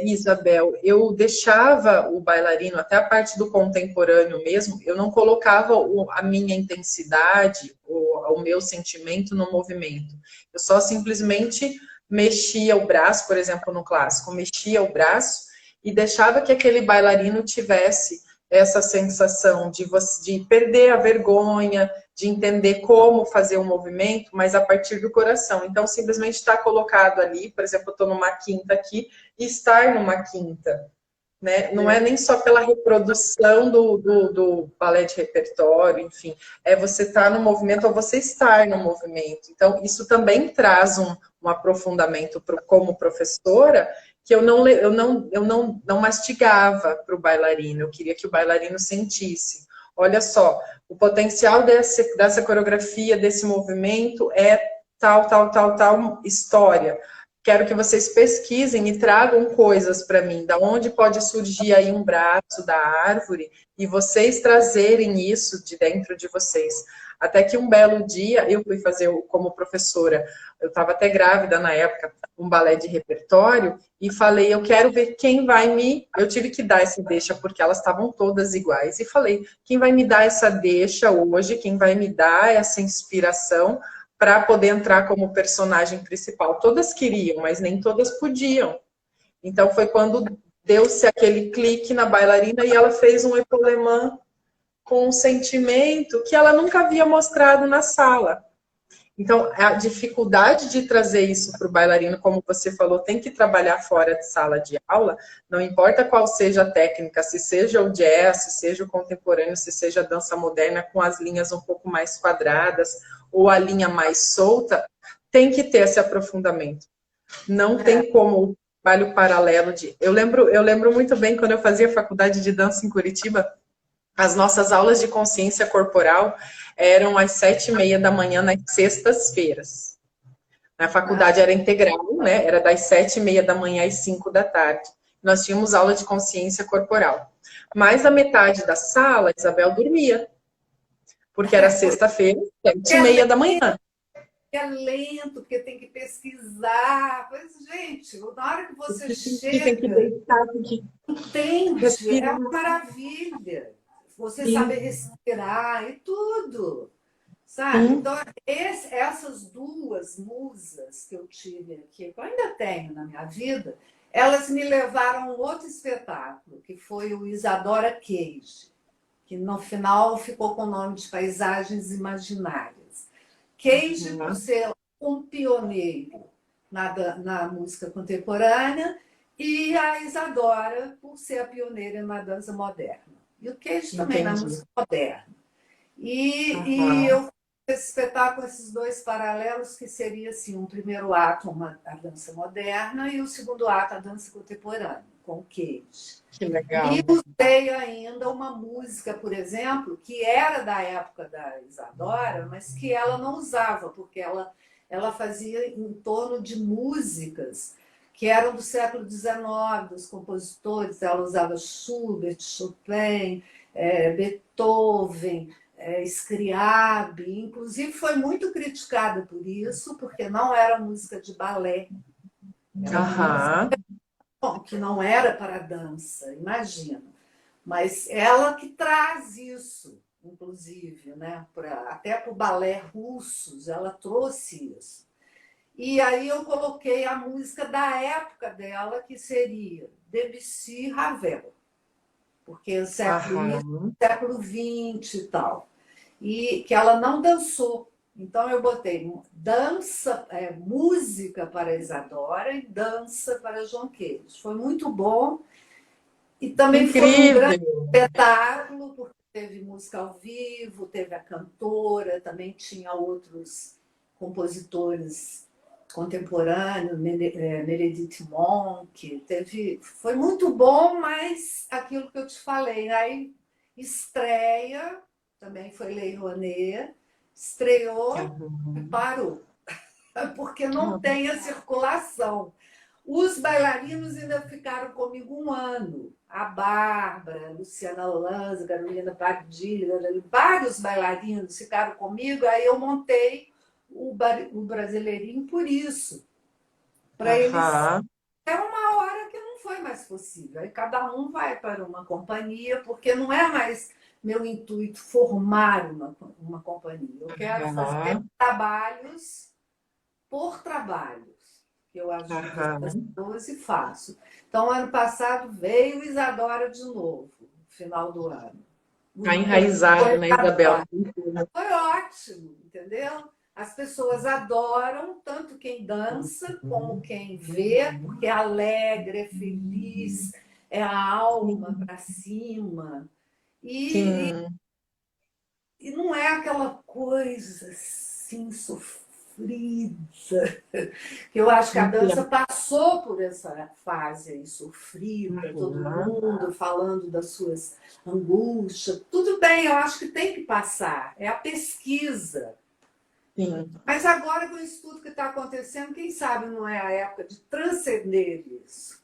Speaker 1: Isabel, eu deixava o bailarino, até a parte do contemporâneo mesmo, eu não colocava a minha intensidade, o meu sentimento no movimento. Eu só simplesmente mexia o braço, por exemplo, no clássico, mexia o braço e deixava que aquele bailarino tivesse essa sensação de perder a vergonha, de entender como fazer o movimento, mas a partir do coração. Então, simplesmente está colocado ali, por exemplo, eu estou numa quinta aqui, e estar numa quinta. Né? Não é nem só pela reprodução do balé de repertório, enfim, é você estar no movimento ou você estar no movimento. Então, isso também traz um aprofundamento como professora, que eu não mastigava para o bailarino, eu queria que o bailarino sentisse. Olha só, o potencial dessa coreografia, desse movimento é tal, tal, tal, tal história. Quero que vocês pesquisem e tragam coisas para mim, da onde pode surgir aí um braço da árvore e vocês trazerem isso de dentro de vocês. Até que um belo dia eu fui fazer como professora, eu estava até grávida na época, um balé de repertório e falei, eu quero ver quem vai eu tive que dar essa deixa porque elas estavam todas iguais e falei, quem vai me dar essa deixa hoje, quem vai me dar essa inspiração para poder entrar como personagem principal. Todas queriam, mas nem todas podiam. Então foi quando deu-se aquele clique na bailarina e ela fez um épaulement com um sentimento que ela nunca havia mostrado na sala. Então, a dificuldade de trazer isso para o bailarino, como você falou, tem que trabalhar fora de sala de aula, não importa qual seja a técnica, se seja o jazz, se seja o contemporâneo, se seja a dança moderna com as linhas um pouco mais quadradas ou a linha mais solta, tem que ter esse aprofundamento. Não tem como o trabalho paralelo de... Eu lembro muito bem quando eu fazia faculdade de dança em Curitiba, as nossas aulas de consciência corporal eram às 7h30 da manhã nas sextas-feiras. A faculdade era integral, né? Era das 7h30 da manhã às 5 da tarde. Nós tínhamos aula de consciência corporal. Mais a metade da sala, Isabel dormia. Porque era sexta-feira, 7h30 da manhã.
Speaker 2: É lento, porque tem que pesquisar. Mas, gente, na hora que você chega,
Speaker 1: tem que deitar, tem que
Speaker 2: entende,
Speaker 1: respirar.
Speaker 2: é uma maravilha. Você sabe respirar e tudo, sabe? Então, essas duas musas que eu tive aqui, que eu ainda tenho na minha vida, elas me levaram a um outro espetáculo, que foi o Isadora Cage, que no final ficou com o nome de Paisagens Imaginárias. Cage, por ser um pioneiro na música contemporânea, e a Isadora, por ser a pioneira na dança moderna. E o Cage também na música moderna. E eu fiz esse espetáculo, esses dois paralelos, que seria assim, um primeiro ato a dança moderna e o segundo ato a dança contemporânea, com o Cage.
Speaker 1: Que legal.
Speaker 2: E usei ainda uma música, por exemplo, que era da época da Isadora, mas que ela não usava, porque ela fazia em torno de músicas que eram do século XIX, dos compositores. Ela usava Schubert, Chopin, Beethoven, Scriabin. Inclusive, foi muito criticada por isso, porque não era música de balé. Era música que não era para dança, imagina. Mas ela que traz isso, inclusive, né? Até para o balé russos, ela trouxe isso. E aí eu coloquei a música da época dela, que seria Debussy, Ravel, porque é século XX e tal. E que ela não dançou. Então eu botei música para Isadora e dança para João Queiroz. Foi muito bom. E também foi um grande espetáculo, porque teve música ao vivo, teve a cantora, também tinha outros compositores contemporâneo, Meredith Monk, foi muito bom, mas aquilo que eu te falei, aí estreia, também foi Lei Rouanet, estreou e parou, porque não tem a circulação. Os bailarinos ainda ficaram comigo um ano, a Bárbara, a Luciana Lanza, a Carolina Padilha, vários bailarinos ficaram comigo, aí eu montei o Brasileirinho por isso. Para eles, é uma hora que não foi mais possível. Aí cada um vai para uma companhia, porque não é mais meu intuito formar uma companhia. Eu quero fazer trabalhos por trabalhos, que eu ajudo as pessoas e faço. Então, ano passado veio Isadora de novo, no final do ano.
Speaker 1: Está enraizado, né, Isabel?
Speaker 2: Foi ótimo, entendeu? As pessoas adoram, tanto quem dança como quem vê, porque é alegre, é feliz, é a alma para cima. E não é aquela coisa assim sofrida. Que eu acho que a dança passou por essa fase aí, sofrida, todo mundo falando das suas angústias. Tudo bem, eu acho que tem que passar. É a pesquisa.
Speaker 1: Sim.
Speaker 2: Mas agora com isso tudo que está acontecendo, quem sabe não é a época de transcender isso,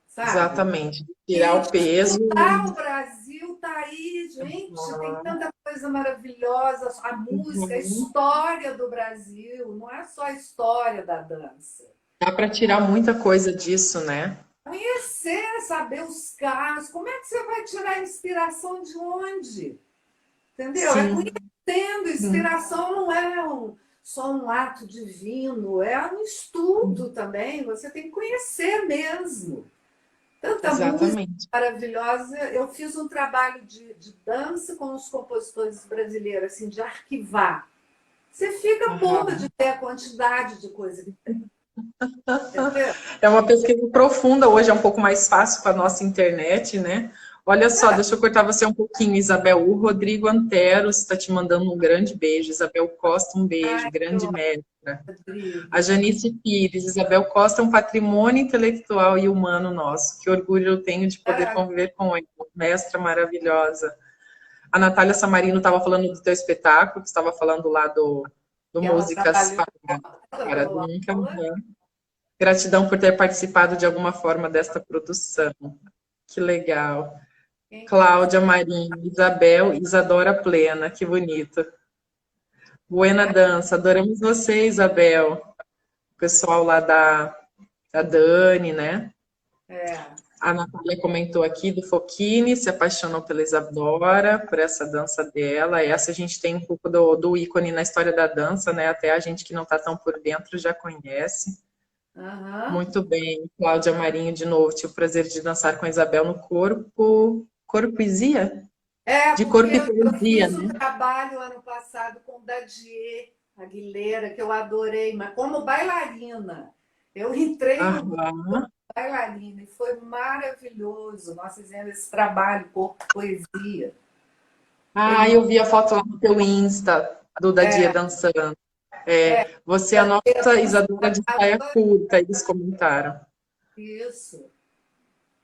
Speaker 2: sabe?
Speaker 1: Exatamente. Tirar o peso.
Speaker 2: O Brasil está aí, gente, tem tanta coisa maravilhosa, a música, a história do Brasil, não é só a história da dança.
Speaker 1: Dá para tirar muita coisa disso, né?
Speaker 2: Conhecer, saber os casos, como é que você vai tirar inspiração de onde? Entendeu?
Speaker 1: Sim.
Speaker 2: É conhecendo, inspiração não é só um ato divino, é um estudo também, você tem que conhecer mesmo. Tanta música
Speaker 1: Exatamente.
Speaker 2: maravilhosa. Eu fiz um trabalho de dança com os compositores brasileiros, assim, de arquivar. Você fica boba de
Speaker 1: Aham.
Speaker 2: ter a quantidade de coisa que tem, entendeu?
Speaker 1: É uma pesquisa profunda, hoje é um pouco mais fácil com a nossa internet, né? Olha só, deixa eu cortar você um pouquinho, Isabel. O Rodrigo Anteros está te mandando um grande beijo. Isabel Costa, um beijo,
Speaker 2: Ai,
Speaker 1: grande
Speaker 2: eu,
Speaker 1: mestra. A
Speaker 2: Rodrigo.
Speaker 1: Janice Pires, Isabel Costa é um patrimônio intelectual e humano nosso. Que orgulho eu tenho de poder
Speaker 2: Maravilha.
Speaker 1: conviver com ela, mestra maravilhosa. A Natália Samarino estava falando do teu espetáculo, que estava falando lá do
Speaker 2: Que ela
Speaker 1: Músicas
Speaker 2: trabalhou, ela
Speaker 1: para
Speaker 2: deu
Speaker 1: Duncan.
Speaker 2: aula.
Speaker 1: Gratidão por ter participado de alguma forma desta produção. Que legal.
Speaker 2: Quem mais?
Speaker 1: Cláudia Marinho, Isabel, Isadora Plena, que bonito. Buena Dança, adoramos você, Isabel. O pessoal lá da Dani, né?
Speaker 2: É,
Speaker 1: A Natália comentou aqui do Foquini, se apaixonou pela Isadora, por essa dança dela. Essa a gente tem um pouco do ícone na história da dança, né? Até a gente que não está tão por dentro já conhece.
Speaker 2: aham.
Speaker 1: Muito bem, Cláudia Marinho, de novo, tive o prazer de dançar com a Isabel no corpo. Corpoesia?
Speaker 2: É,
Speaker 1: De
Speaker 2: porque
Speaker 1: corpo e
Speaker 2: eu
Speaker 1: poesia,
Speaker 2: fiz um
Speaker 1: né?
Speaker 2: trabalho ano passado com Dadier Aguilera, que eu adorei, mas como bailarina. Eu entrei no grupo
Speaker 1: Aham.
Speaker 2: bailarina e foi maravilhoso. Nós fizemos esse trabalho, corpo e poesia. Foi
Speaker 1: Ah, eu vi a foto lá no teu Insta do Dadia
Speaker 2: é,
Speaker 1: dançando.
Speaker 2: é,
Speaker 1: É, você é a
Speaker 2: Dadier
Speaker 1: nossa
Speaker 2: dança,
Speaker 1: Isadora de saia curta, eles comentaram.
Speaker 2: isso.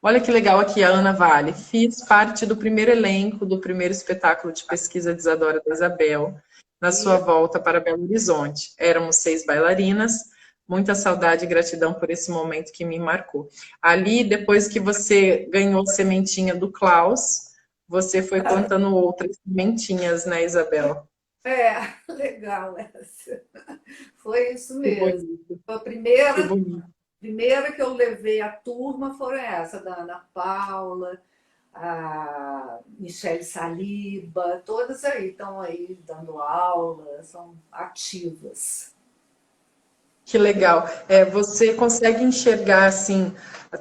Speaker 1: Olha que legal aqui, a Ana Vale. Fiz parte do primeiro elenco do primeiro espetáculo de pesquisa de Isadora da Isabel, na sua
Speaker 2: Isso.
Speaker 1: volta para Belo Horizonte. Éramos 6 bailarinas, muita saudade e gratidão por esse momento que me marcou. Ali, depois que você ganhou a sementinha do Klaus, você foi plantando outras sementinhas, né, Isabel?
Speaker 2: É, legal essa. Foi isso
Speaker 1: Que
Speaker 2: mesmo.
Speaker 1: bonito,
Speaker 2: A
Speaker 1: que
Speaker 2: primeira,
Speaker 1: bonito.
Speaker 2: primeira que eu levei a turma foram essa, da Ana Paula, a Michele Saliba, todas aí estão aí dando aula, são ativas.
Speaker 1: Que legal. É, você consegue enxergar assim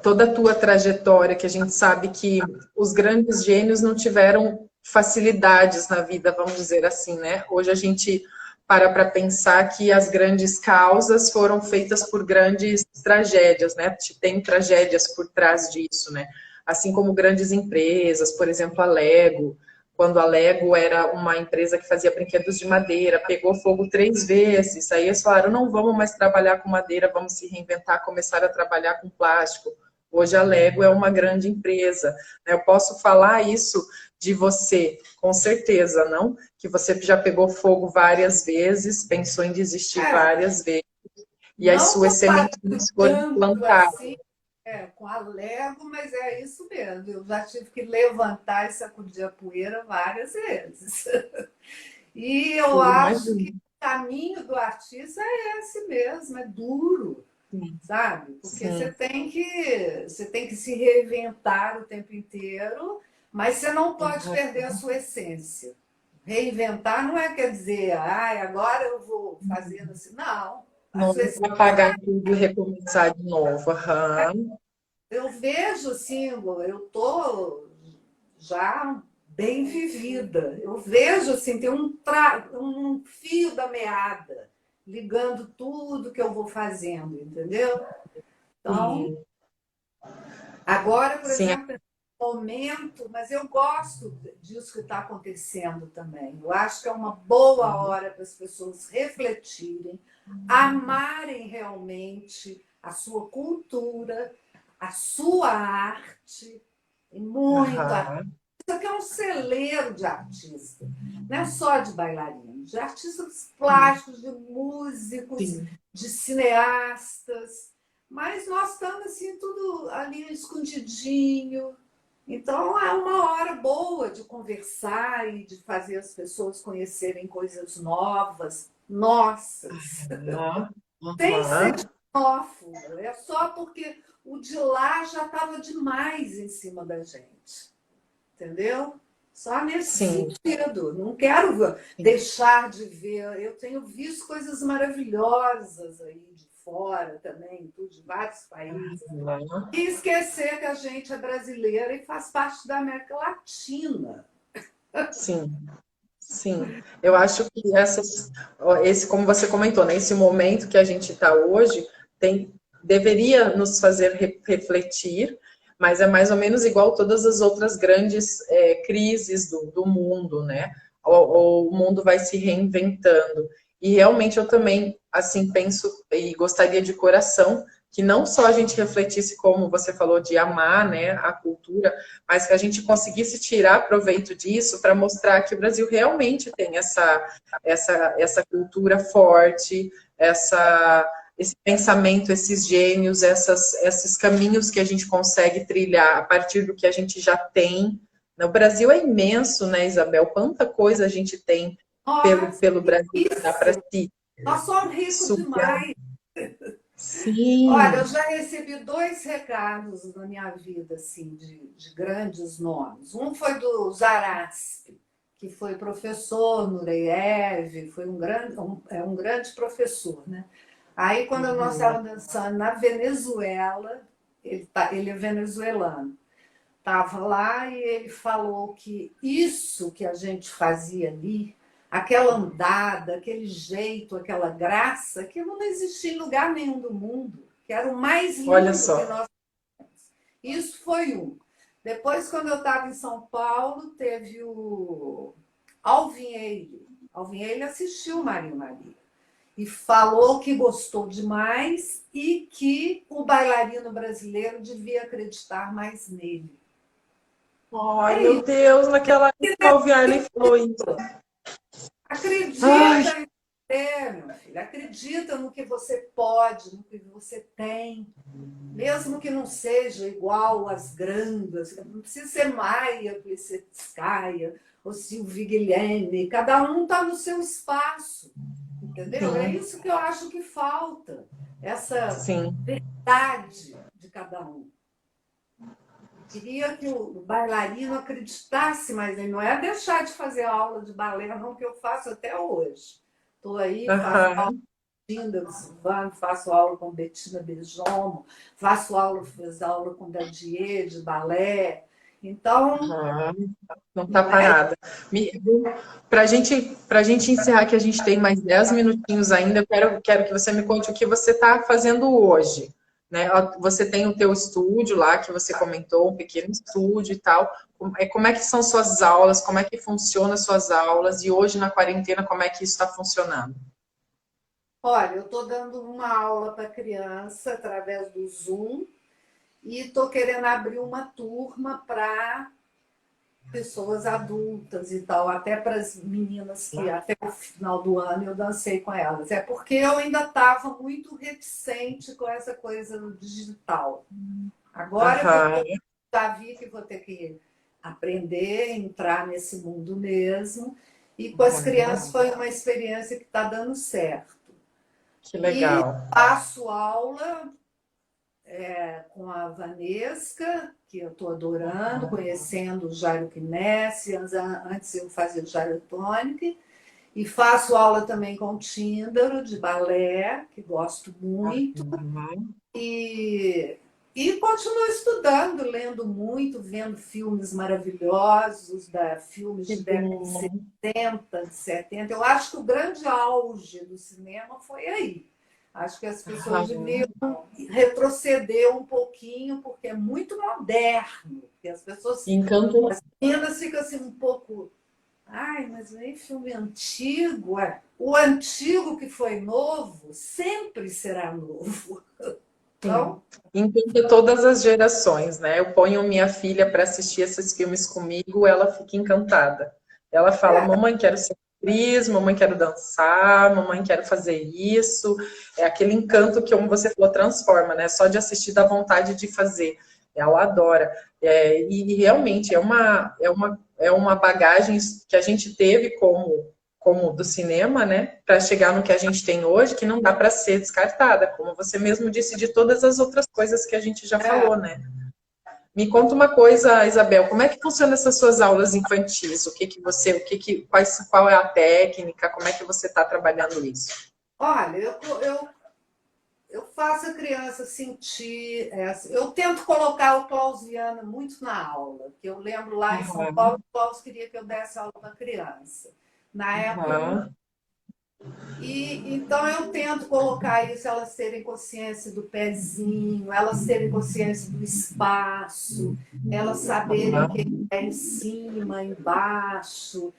Speaker 1: toda a tua trajetória, que a gente sabe que os grandes gênios não tiveram facilidades na vida, vamos dizer assim, né? Hoje a gente para pensar que as grandes causas foram feitas por grandes tragédias, né? Tem tragédias por trás disso, né? Assim como grandes empresas, por exemplo, a Lego, quando a Lego era uma empresa que fazia brinquedos de madeira, pegou fogo 3 vezes, aí eles falaram, não vamos mais trabalhar com madeira, vamos se reinventar, começar a trabalhar com plástico. Hoje a Lego é uma grande empresa. Eu posso falar isso de você, com certeza, não? Que você já pegou fogo várias vezes, pensou em desistir
Speaker 2: É,
Speaker 1: várias vezes, e as
Speaker 2: não
Speaker 1: suas
Speaker 2: comparando
Speaker 1: sementinhas foram
Speaker 2: tanto
Speaker 1: plantadas.
Speaker 2: assim com a Lego, mas é isso mesmo. Eu já tive que levantar e sacudir a poeira várias vezes. E eu
Speaker 1: Eu
Speaker 2: acho que
Speaker 1: imagino.
Speaker 2: o caminho do artista é esse mesmo, é duro,
Speaker 1: Sim,
Speaker 2: sabe? Porque
Speaker 1: sim.
Speaker 2: você tem que se reinventar o tempo inteiro, mas você não pode
Speaker 1: Uhum.
Speaker 2: perder a sua essência. Reinventar não é quer dizer, ah, agora eu vou fazer assim. Não, a
Speaker 1: Não
Speaker 2: sua essência.
Speaker 1: apagar tudo e recomeçar de novo. Aham.
Speaker 2: Eu vejo assim, eu tô já bem vivida. Eu vejo assim, tem um fio da meada ligando tudo que eu vou fazendo, entendeu? Então,
Speaker 1: Sim,
Speaker 2: agora, por
Speaker 1: sim.
Speaker 2: exemplo, momento, mas eu gosto disso que está acontecendo também. Eu acho que é uma boa hora para as pessoas refletirem, amarem realmente a sua cultura, a sua arte, e muito artista.
Speaker 1: Aham.
Speaker 2: Isso aqui é um celeiro de artistas, não é só de bailarinos, de artistas plásticos, de músicos,
Speaker 1: Sim.
Speaker 2: de cineastas. Mas nós estamos assim, tudo ali escondidinho. Então é uma hora boa de conversar e de fazer as pessoas conhecerem coisas novas, nossas,
Speaker 1: Aham.
Speaker 2: sem ser
Speaker 1: Aham.
Speaker 2: xenófobo. É só porque o de lá já estava demais em cima da gente. Entendeu? Só nesse
Speaker 1: Sim,
Speaker 2: sentido. Não quero
Speaker 1: sim.
Speaker 2: deixar de ver. Eu tenho visto coisas maravilhosas aí de fora também, tudo, de vários países.
Speaker 1: Uhum.
Speaker 2: E esquecer que a gente é brasileira e faz parte da América Latina.
Speaker 1: Sim, sim. Eu acho que esse, como você comentou, né, esse momento que a gente está hoje deveria nos fazer refletir, mas é mais ou menos igual todas as outras grandes crises do mundo, né? O mundo vai se reinventando. E realmente eu também, assim, penso e gostaria de coração que não só a gente refletisse, como você falou, de amar, né, a cultura, mas que a gente conseguisse tirar proveito disso para mostrar que o Brasil realmente tem essa cultura forte, esse pensamento, esses gênios, esses caminhos que a gente consegue trilhar a partir do que a gente já tem. O Brasil é imenso, né, Isabel? Quanta coisa a gente tem
Speaker 2: Nossa,
Speaker 1: pelo Brasil que dá para
Speaker 2: isso!
Speaker 1: se
Speaker 2: Nós somos ricos
Speaker 1: superar.
Speaker 2: demais. Olha, eu
Speaker 1: Sim.
Speaker 2: já recebi 2 recados na minha vida, assim, de grandes nomes. Um foi do Zaraspe, que foi professor no Reiev, foi um grande professor, né? Aí, quando nós
Speaker 1: Uhum.
Speaker 2: estávamos dançando na Venezuela, ele é venezuelano, estava lá e ele falou que isso que a gente fazia ali, aquela andada, aquele jeito, aquela graça, que não existia em lugar nenhum do mundo, que era o mais
Speaker 1: Olha
Speaker 2: lindo que
Speaker 1: só.
Speaker 2: nós tínhamos. Isso foi um. Depois, quando eu estava em São Paulo, teve o Alvinheiro. Alvinheiro assistiu Maria Maria e falou que gostou demais e que o bailarino brasileiro devia acreditar mais nele.
Speaker 1: Ai,
Speaker 2: É
Speaker 1: meu
Speaker 2: isso.
Speaker 1: Deus, naquela época o Vianney falou isso. Ai,
Speaker 2: Acredita em você, meu filho. Acredita no que você pode, no que você tem. Mesmo que não seja igual às grandes. Não precisa ser Maia Plessetskaya ou Silvia Guilherme. Cada um está no seu espaço. Entendeu? É
Speaker 1: sim,
Speaker 2: isso que eu acho que falta. Essa
Speaker 1: sim.
Speaker 2: verdade de cada um. Queria que o bailarino acreditasse, mas ele não é deixar de fazer aula de balé, não, que eu faço até hoje. Estou aí, faço aula
Speaker 1: Aham,
Speaker 2: com Dinda do Silvano, faço aula com Bettina Bejomo, fiz aula com Dadier de balé. Então,
Speaker 1: aham. Não está
Speaker 2: não é.
Speaker 1: parada. Para gente encerrar, que a gente tem mais 10 minutinhos ainda, quero que você me conte o que você está fazendo hoje. Né? Você tem o teu estúdio lá, que você comentou, um pequeno estúdio e tal. Como é que são suas aulas? Como é que funcionam as suas aulas? E hoje, na quarentena, como é que isso está funcionando?
Speaker 2: Olha, eu estou dando uma aula para criança através do Zoom e estou querendo abrir uma turma para pessoas adultas e tal, até para as meninas que até o final do ano eu dancei com elas. É porque eu ainda estava muito reticente com essa coisa do digital. Agora que eu
Speaker 1: Aham,
Speaker 2: já vi que vou ter que aprender, entrar nesse mundo mesmo, e com as crianças foi uma experiência que está dando certo.
Speaker 1: que
Speaker 2: E
Speaker 1: legal.
Speaker 2: faço aula com a Vanesca, que eu estou adorando, conhecendo o Jairo Quinesse, antes eu fazia o Jairo Tonic, e faço aula também com o Tíndaro, de balé, que gosto muito,
Speaker 1: Uhum.
Speaker 2: e, e continuo estudando, lendo muito, vendo filmes maravilhosos, filmes
Speaker 1: Que
Speaker 2: de década de
Speaker 1: bom.
Speaker 2: 60, de 70. Eu acho que o grande auge do cinema foi aí. Acho que as pessoas deviam
Speaker 1: Aham.
Speaker 2: retroceder um pouquinho, porque é muito moderno. E as pessoas,
Speaker 1: Encanto.
Speaker 2: as meninas ficam assim um pouco. Ai, mas nem filme antigo. O antigo que foi novo sempre será novo.
Speaker 1: Sim.
Speaker 2: Então,
Speaker 1: Encanta todas as gerações, né? Eu ponho minha filha para assistir esses filmes comigo, ela fica encantada. Ela fala: mamãe, quero ser atriz, mamãe, quero dançar, mamãe, quero fazer isso. É aquele encanto que, como você falou, transforma, né? Só de assistir dá vontade de fazer. Ela adora. E realmente é uma bagagem que a gente teve como do cinema, né, para chegar no que a gente tem hoje, que não dá para ser descartada, como você mesmo disse, de todas as outras coisas que a gente já
Speaker 2: é,
Speaker 1: falou, né? Me conta uma coisa, Isabel, como é que funcionam essas suas aulas infantis? Qual é a técnica? Como é que você está trabalhando isso?
Speaker 2: olha, eu faço a criança sentir. Eu tento colocar o Clausiana muito na aula, que eu lembro lá em São Paulo, o Klaus queria que eu desse aula para criança. Na época, eu não. E então eu tento colocar isso, elas terem consciência do pezinho, elas terem consciência do espaço, elas saberem que é em cima, embaixo,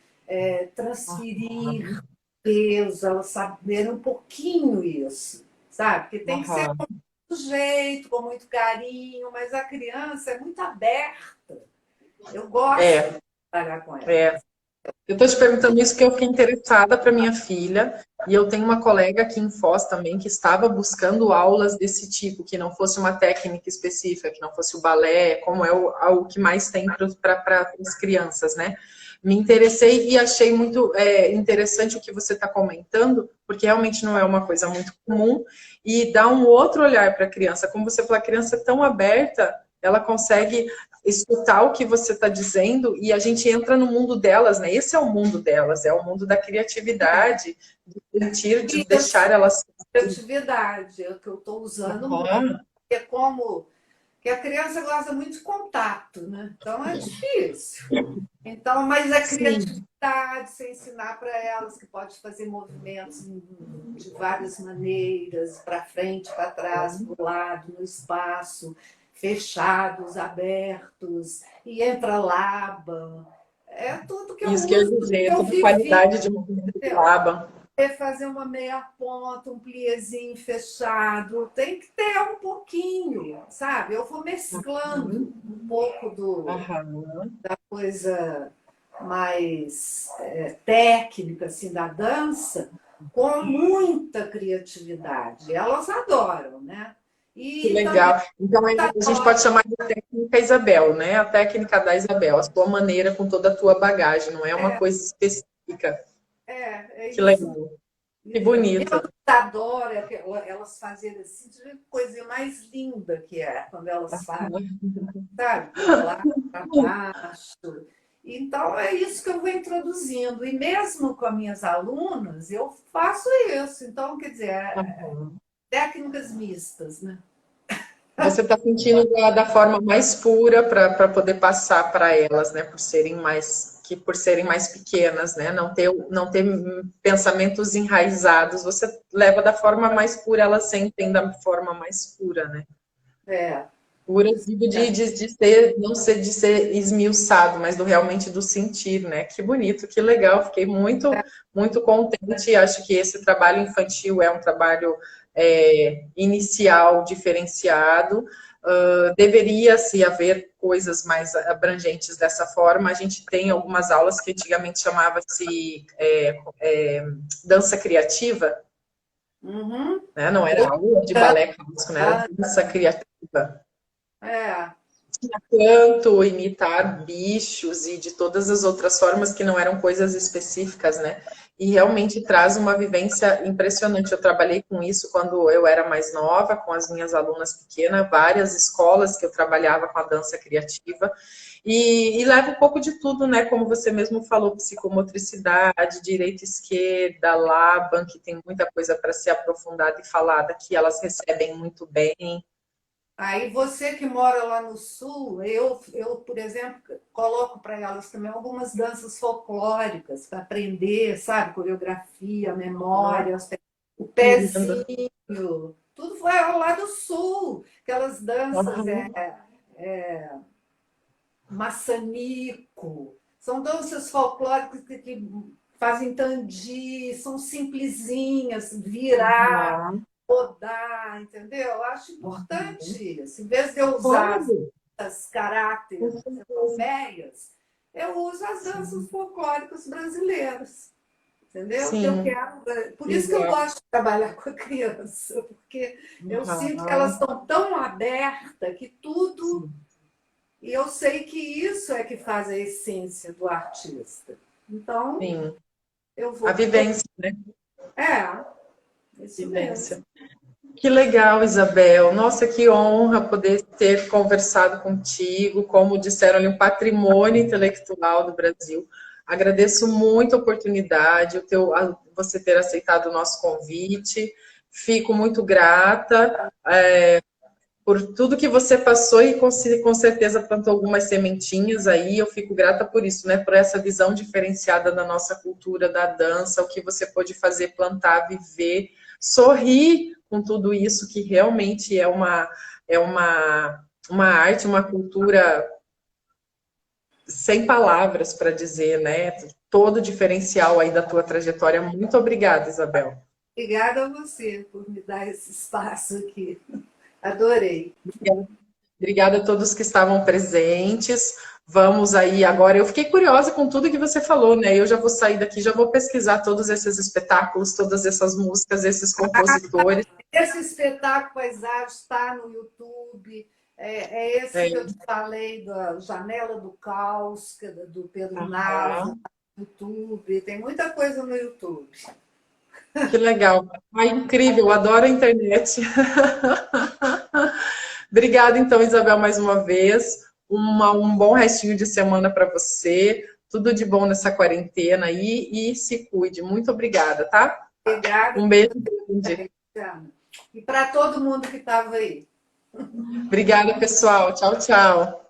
Speaker 2: transferir peso, elas saberem um pouquinho isso, sabe? Porque tem que ser com muito jeito, com muito carinho, mas a criança é muito aberta. Eu gosto de trabalhar com ela.
Speaker 1: Eu estou te perguntando isso porque eu fiquei interessada para minha filha e eu tenho uma colega aqui em Foz também que estava buscando aulas desse tipo, que não fosse uma técnica específica, que não fosse o balé, como é o que mais tem para as crianças, né? Me interessei e achei muito interessante o que você está comentando, porque realmente não é uma coisa muito comum e dá um outro olhar para a criança. Como você falou, a criança é tão aberta, ela consegue escutar o que você está dizendo e a gente entra no mundo delas, né? Esse é o mundo delas, é o mundo da criatividade, de sentir, de deixar elas...
Speaker 2: Criatividade, é o que eu estou usando muito, é como que a criança gosta muito de contato, né? Então é difícil. Então, mas a criatividade, você ensinar para elas que pode fazer movimentos de várias maneiras, para frente, para trás, para o lado, no espaço, fechados, abertos, e entra laba. É tudo que eu
Speaker 1: Isso
Speaker 2: uso,
Speaker 1: que eu ia dizer, toda a qualidade de movimento de laba.
Speaker 2: Fazer uma meia ponta, um pliezinho fechado, tem que ter um pouquinho, sabe? Eu vou mesclando um pouco da coisa mais técnica assim, da dança com muita criatividade. Elas adoram, né?
Speaker 1: Que legal. Então, a gente pode chamar de técnica Isabel, né? A técnica da Isabel, a sua maneira com toda a tua bagagem, não é uma coisa específica.
Speaker 2: É
Speaker 1: que legal. Que bonito.
Speaker 2: Eu adoro elas fazerem assim, que coisa mais linda que é quando elas fazem, sabe? Lá para baixo. Então, é isso que eu vou introduzindo. E mesmo com as minhas alunas, eu faço isso. Então, quer dizer, técnicas mistas, né?
Speaker 1: Você está sentindo da forma mais pura para poder passar para elas, né? Por serem mais pequenas, né? Não ter pensamentos enraizados. Você leva da forma mais pura, elas sentem da forma mais pura, né? Pura, digo não ser de ser esmiuçado, mas realmente do sentir, né? Que bonito, que legal. Fiquei muito, muito contente. Acho que esse trabalho infantil é um trabalho inicial, diferenciado. Deveria-se haver coisas mais abrangentes dessa forma. A gente tem algumas aulas que antigamente chamava-se dança criativa, né? Não era aula de balé clássico, né? Era dança criativa. Tinha canto, imitar bichos e de todas as outras formas que não eram coisas específicas, né? E realmente traz uma vivência impressionante. Eu trabalhei com isso quando eu era mais nova, com as minhas alunas pequenas, várias escolas que eu trabalhava com a dança criativa. E leva um pouco de tudo, né? Como você mesmo falou, psicomotricidade, direita e esquerda, Laban, que tem muita coisa para ser aprofundada e falada, que elas recebem muito bem.
Speaker 2: Aí você que mora lá no sul, eu por exemplo, coloco para elas também algumas danças folclóricas para aprender, sabe? Coreografia, memória, o pezinho, tudo foi lá do sul, aquelas danças maçanico, são danças folclóricas que fazem tandi, são simplesinhas, virar, rodar, entendeu? Eu acho importante isso. Em vez de eu usar as caráteres europeias, eu uso as danças folclóricas brasileiras. Entendeu?
Speaker 1: Sim.
Speaker 2: Eu quero, por isso que eu gosto de trabalhar com a criança, porque eu sinto que elas estão tão abertas que tudo. E eu sei que isso é que faz a essência do artista. Então,
Speaker 1: sim.
Speaker 2: Eu vou.
Speaker 1: A vivência, né?
Speaker 2: Isso mesmo.
Speaker 1: Que legal, Isabel. Nossa, que honra poder ter conversado contigo, como disseram ali, um patrimônio intelectual do Brasil. Agradeço muito a oportunidade, você ter aceitado o nosso convite. Fico muito grata por tudo que você passou e com certeza plantou algumas sementinhas aí. Eu fico grata por isso, né? Por essa visão diferenciada da nossa cultura, da dança, o que você pôde fazer, plantar, viver, sorrir com tudo isso, que realmente uma arte, uma cultura sem palavras para dizer, né? Todo o diferencial aí da tua trajetória. Muito obrigada, Isabel.
Speaker 2: Obrigada a você por me dar esse espaço aqui. Adorei.
Speaker 1: Obrigada a todos que estavam presentes. Vamos aí agora. Eu fiquei curiosa com tudo que você falou, né? Eu já vou sair daqui, já vou pesquisar todos esses espetáculos, todas essas músicas, esses compositores.
Speaker 2: Esse espetáculo Paisagem está no YouTube. É esse que eu te falei, da Janela do Caos, do Pedro Nava, no YouTube. Tem muita coisa no YouTube.
Speaker 1: Que legal. Ah, incrível, adoro a internet. Obrigada, então, Isabel, mais uma vez. Um bom restinho de semana para você. Tudo de bom nessa quarentena aí e se cuide. Muito obrigada, tá?
Speaker 2: Obrigada.
Speaker 1: Um beijo grande.
Speaker 2: E para todo mundo que estava aí.
Speaker 1: Obrigada, pessoal. Tchau, tchau.